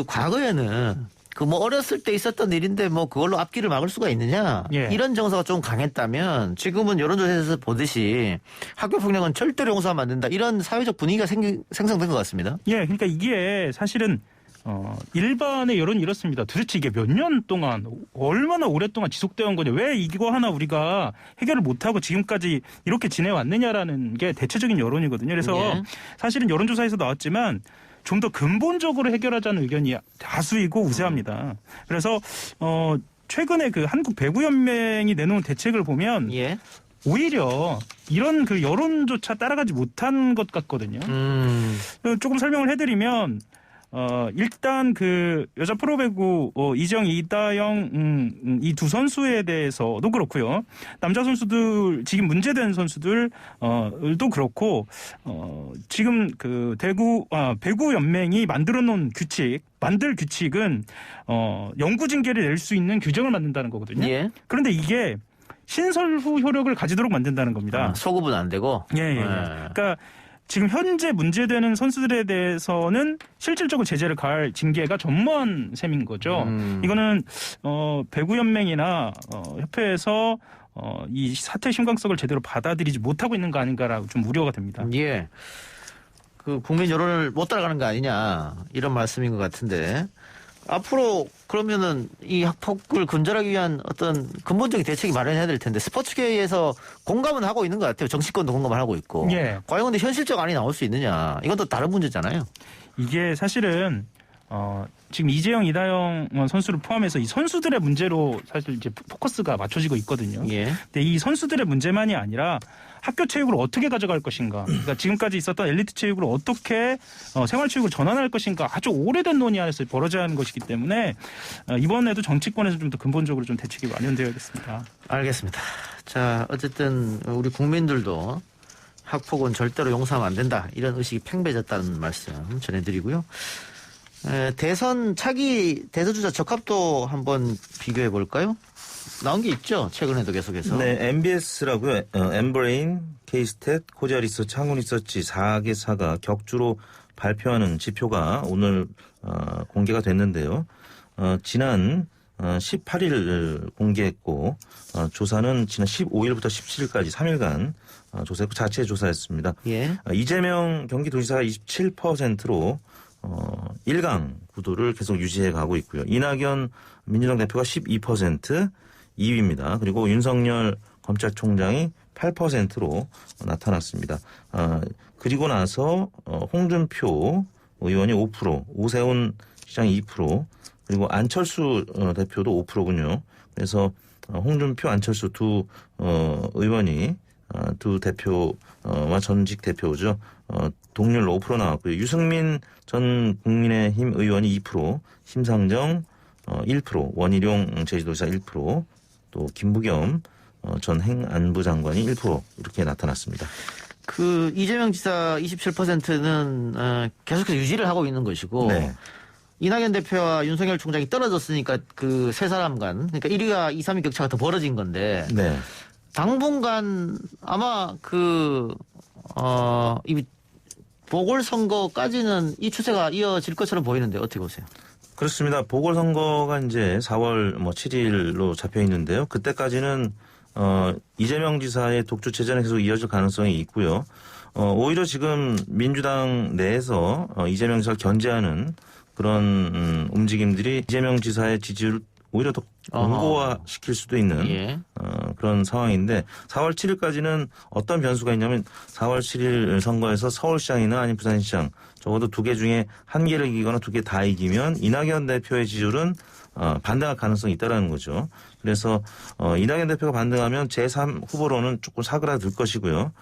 과거에는 어렸을 때 있었던 일인데 그걸로 앞길을 막을 수가 있느냐? 이런 정서가 좀 강했다면 지금은 여론조사에서 보듯이 학교 폭력은 절대로 용서하면 안 된다. 이런 사회적 분위기가 생성된 것 같습니다. 그러니까 이게 사실은 일반의 여론이 이렇습니다. 도대체 이게 몇 년 동안 얼마나 오랫동안 지속되어 온 거냐. 왜 이거 하나 우리가 해결을 못하고 지금까지 이렇게 지내왔느냐라는 게 대체적인 여론이거든요. 그래서 사실은 여론조사에서 나왔지만 좀 더 근본적으로 해결하자는 의견이 다수이고 우세합니다. 그래서 최근에 한국 배구연맹이 내놓은 대책을 보면 오히려 이런 여론조차 따라가지 못한 것 같거든요. 조금 설명을 해드리면 일단 여자 프로배구 이정 이다영 이 두 선수에 대해서도 그렇고요. 남자 선수들 지금 문제된 선수들도 그렇고 지금 배구 연맹이 만들어 놓은 규칙은 영구 징계를 낼 수 있는 규정을 만든다는 거거든요. 그런데 이게 신설후 효력을 가지도록 만든다는 겁니다. 소급은 안 되고. 그러니까 지금 현재 문제되는 선수들에 대해서는 실질적으로 제재를 가할 징계가 전무한 셈인 거죠. 이거는 배구연맹이나 협회에서 이 사태의 심각성을 제대로 받아들이지 못하고 있는 거 아닌가라고 좀 우려가 됩니다. 국민 여론을 못 따라가는 거 아니냐 이런 말씀인 것 같은데 앞으로 그러면은 이 학폭을 근절하기 위한 어떤 근본적인 대책이 마련해야 될 텐데 스포츠계에서 공감은 하고 있는 것 같아요. 정치권도 공감을 하고 있고. 과연 근데 현실적 안이 나올 수 있느냐. 이건 또 다른 문제잖아요. 이게 사실은 지금 이재영, 이다영 선수를 포함해서 이 선수들의 문제로 사실 이제 포커스가 맞춰지고 있거든요. 근데 이 선수들의 문제만이 아니라 학교 체육을 어떻게 가져갈 것인가. 그러니까 지금까지 있었던 엘리트 체육을 어떻게 생활체육으로 전환할 것인가. 아주 오래된 논의 안에서 벌어져야 하는 것이기 때문에 이번에도 정치권에서 좀 더 근본적으로 좀 대책이 마련되어야겠습니다. 알겠습니다. 자, 어쨌든 우리 국민들도 학폭은 절대로 용서하면 안 된다. 이런 의식이 팽배해졌다는 말씀 전해드리고요. 대선 차기 대선주자 적합도 한번 비교해 볼까요? 나온 게 있죠. 최근에도 계속해서. 네, MBS라고요. 엠브레인, K스탯, 코지아 리서치, 한국 리서치 4개사가 격주로 발표하는 지표가 오늘 공개가 됐는데요. 지난 18일 공개했고 조사는 지난 15일부터 17일까지 3일간 조사했고 자체 조사했습니다. 이재명 경기도지사가 27%로 1강 구도를 계속 유지해 가고 있고요. 이낙연 민주당 대표가 12% 2위입니다. 그리고 윤석열 검찰총장이 8%로 나타났습니다. 그리고 나서 홍준표 의원이 5%, 오세훈 시장이 2%, 그리고 안철수 대표도 5%군요. 그래서 홍준표, 안철수 두 의원이 두 대표와 전직 대표죠. 동률로 5% 나왔고요. 유승민 전 국민의힘 의원이 2%, 심상정 1%, 원희룡 제주도지사 1%, 또 김부겸 전 행안부 장관이 1% 이렇게 나타났습니다. 이재명 지사 27%는 계속해서 유지를 하고 있는 것이고 이낙연 대표와 윤석열 총장이 떨어졌으니까 그 세 사람 간 그러니까 1위와 2, 3위 격차가 더 벌어진 건데 당분간 아마 이 보궐선거까지는 이 추세가 이어질 것처럼 보이는데 어떻게 보세요? 그렇습니다. 보궐선거가 이제 4월 7일로 잡혀 있는데요. 그때까지는 이재명 지사의 독주 체제는 계속 이어질 가능성이 있고요. 오히려 지금 민주당 내에서 이재명 지사를 견제하는 그런 움직임들이 이재명 지사의 지지율을 오히려 더 공고화시킬 수도 있는 예. 그런 상황인데 4월 7일까지는 어떤 변수가 있냐면 4월 7일 선거에서 서울시장이나 아니면 부산시장 적어도 2개 중에 1개를 이기거나 2개 다 이기면 이낙연 대표의 지지율은 반등할 가능성이 있다라는 거죠. 그래서 이낙연 대표가 반등하면 제3 후보로는 조금 사그라들 것이고요.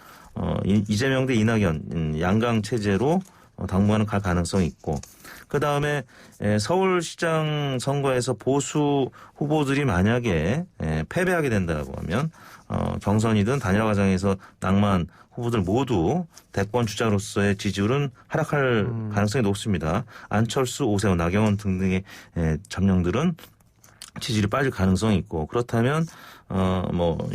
이재명 대 이낙연 양강 체제로 당분간은 갈 가능성이 있고 그 다음에 서울시장 선거에서 보수 후보들이 만약에 패배하게 된다고 하면 경선이든 단일화 과정에서 낙마한 후보들 모두 대권 주자로서의 지지율은 하락할 가능성이 높습니다. 안철수, 오세훈, 나경원 등등의 잠룡들은 지지율이 빠질 가능성이 있고 그렇다면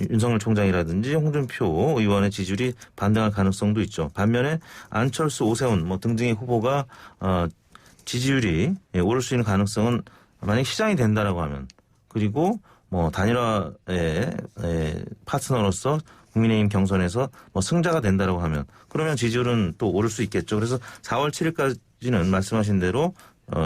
윤석열 총장이라든지 홍준표 의원의 지지율이 반등할 가능성도 있죠. 반면에 안철수, 오세훈 등등의 후보가 지지율이 오를 수 있는 가능성은 만약 시장이 된다라고 하면 그리고 단일화의 파트너로서 국민의힘 경선에서 승자가 된다라고 하면 그러면 지지율은 또 오를 수 있겠죠. 그래서 4월 7일까지는 말씀하신 대로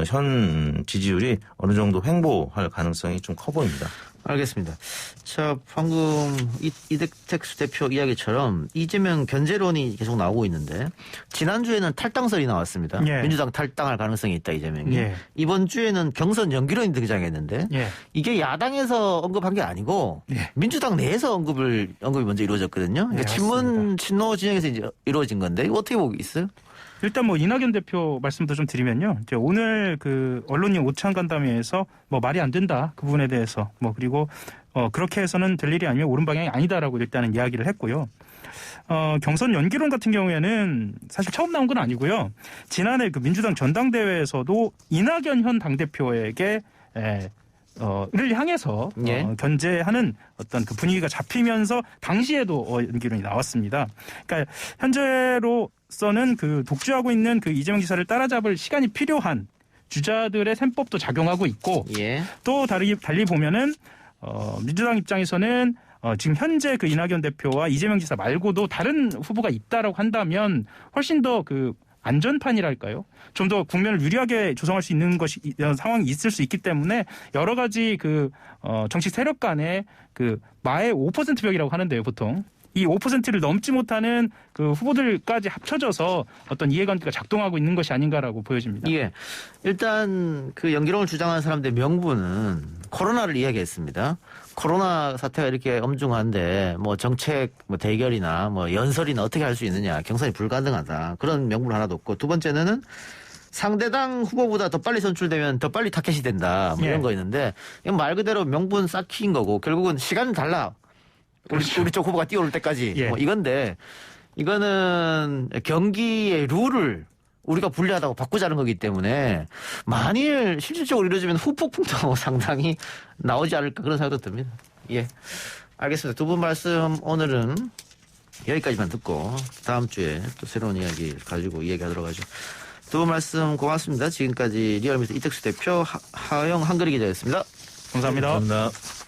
현 지지율이 어느 정도 횡보할 가능성이 좀 커 보입니다. 알겠습니다. 자, 방금 이택수 대표 이야기처럼 이재명 견제론이 계속 나오고 있는데 지난주에는 탈당설이 나왔습니다. 예. 민주당 탈당할 가능성이 있다 이재명이. 예. 이번 주에는 경선 연기론이 등장했는데 예. 이게 야당에서 언급한 게 아니고 예. 민주당 내에서 언급이 먼저 이루어졌거든요. 그러니까 친노 진영에서 이제 이루어진 건데 이거 어떻게 보고 있어요? 일단 이낙연 대표 말씀도 좀 드리면요. 이제 오늘 그 언론인 오찬 간담회에서 말이 안 된다 그 부분에 대해서 그리고 그렇게 해서는 될 일이 아니면 옳은 방향이 아니다라고 일단은 이야기를 했고요. 경선 연기론 같은 경우에는 사실 처음 나온 건 아니고요. 지난해 그 민주당 전당대회에서도 이낙연 현 당대표에게 를 향해서 예. 견제하는 어떤 그 분위기가 잡히면서 당시에도 연기론이 나왔습니다. 그러니까 현재로서는 그 독주하고 있는 그 이재명 지사를 따라잡을 시간이 필요한 주자들의 셈법도 작용하고 있고 예. 또 달리 보면은 민주당 입장에서는 지금 현재 그 이낙연 대표와 이재명 지사 말고도 다른 후보가 있다라고 한다면 훨씬 더 그 안전판이랄까요? 좀 더 국면을 유리하게 조성할 수 있는 상황이 있을 수 있기 때문에 여러 가지 그 정치 세력 간의 그 마의 5% 벽이라고 하는데요, 보통. 이 5%를 넘지 못하는 그 후보들까지 합쳐져서 어떤 이해관계가 작동하고 있는 것이 아닌가라고 보여집니다. 예. 일단 그 연기론을 주장하는 사람들의 명분은 코로나를 이야기했습니다. 코로나 사태가 이렇게 엄중한데 정책 대결이나 연설이나 어떻게 할 수 있느냐. 경선이 불가능하다. 그런 명분 하나도 없고 두 번째는 상대당 후보보다 더 빨리 선출되면 더 빨리 타켓이 된다. 이런 거 있는데 이건 말 그대로 명분 쌓기인 거고 결국은 시간은 달라. 그렇죠. 우리 쪽 후보가 뛰어올 때까지 예. 이건데 이거는 경기의 룰을 우리가 불리하다고 바꾸자는 거기 때문에 만일 실질적으로 이루어지면 후폭풍도 상당히 나오지 않을까 그런 생각도 듭니다. 예, 알겠습니다. 두 분 말씀 오늘은 여기까지만 듣고 다음 주에 또 새로운 이야기 가지고 이야기하도록 하죠. 두 분 말씀 고맙습니다. 지금까지 리얼미터 이택수 대표 하영 한글이 기자였습니다. 감사합니다. 감사합니다.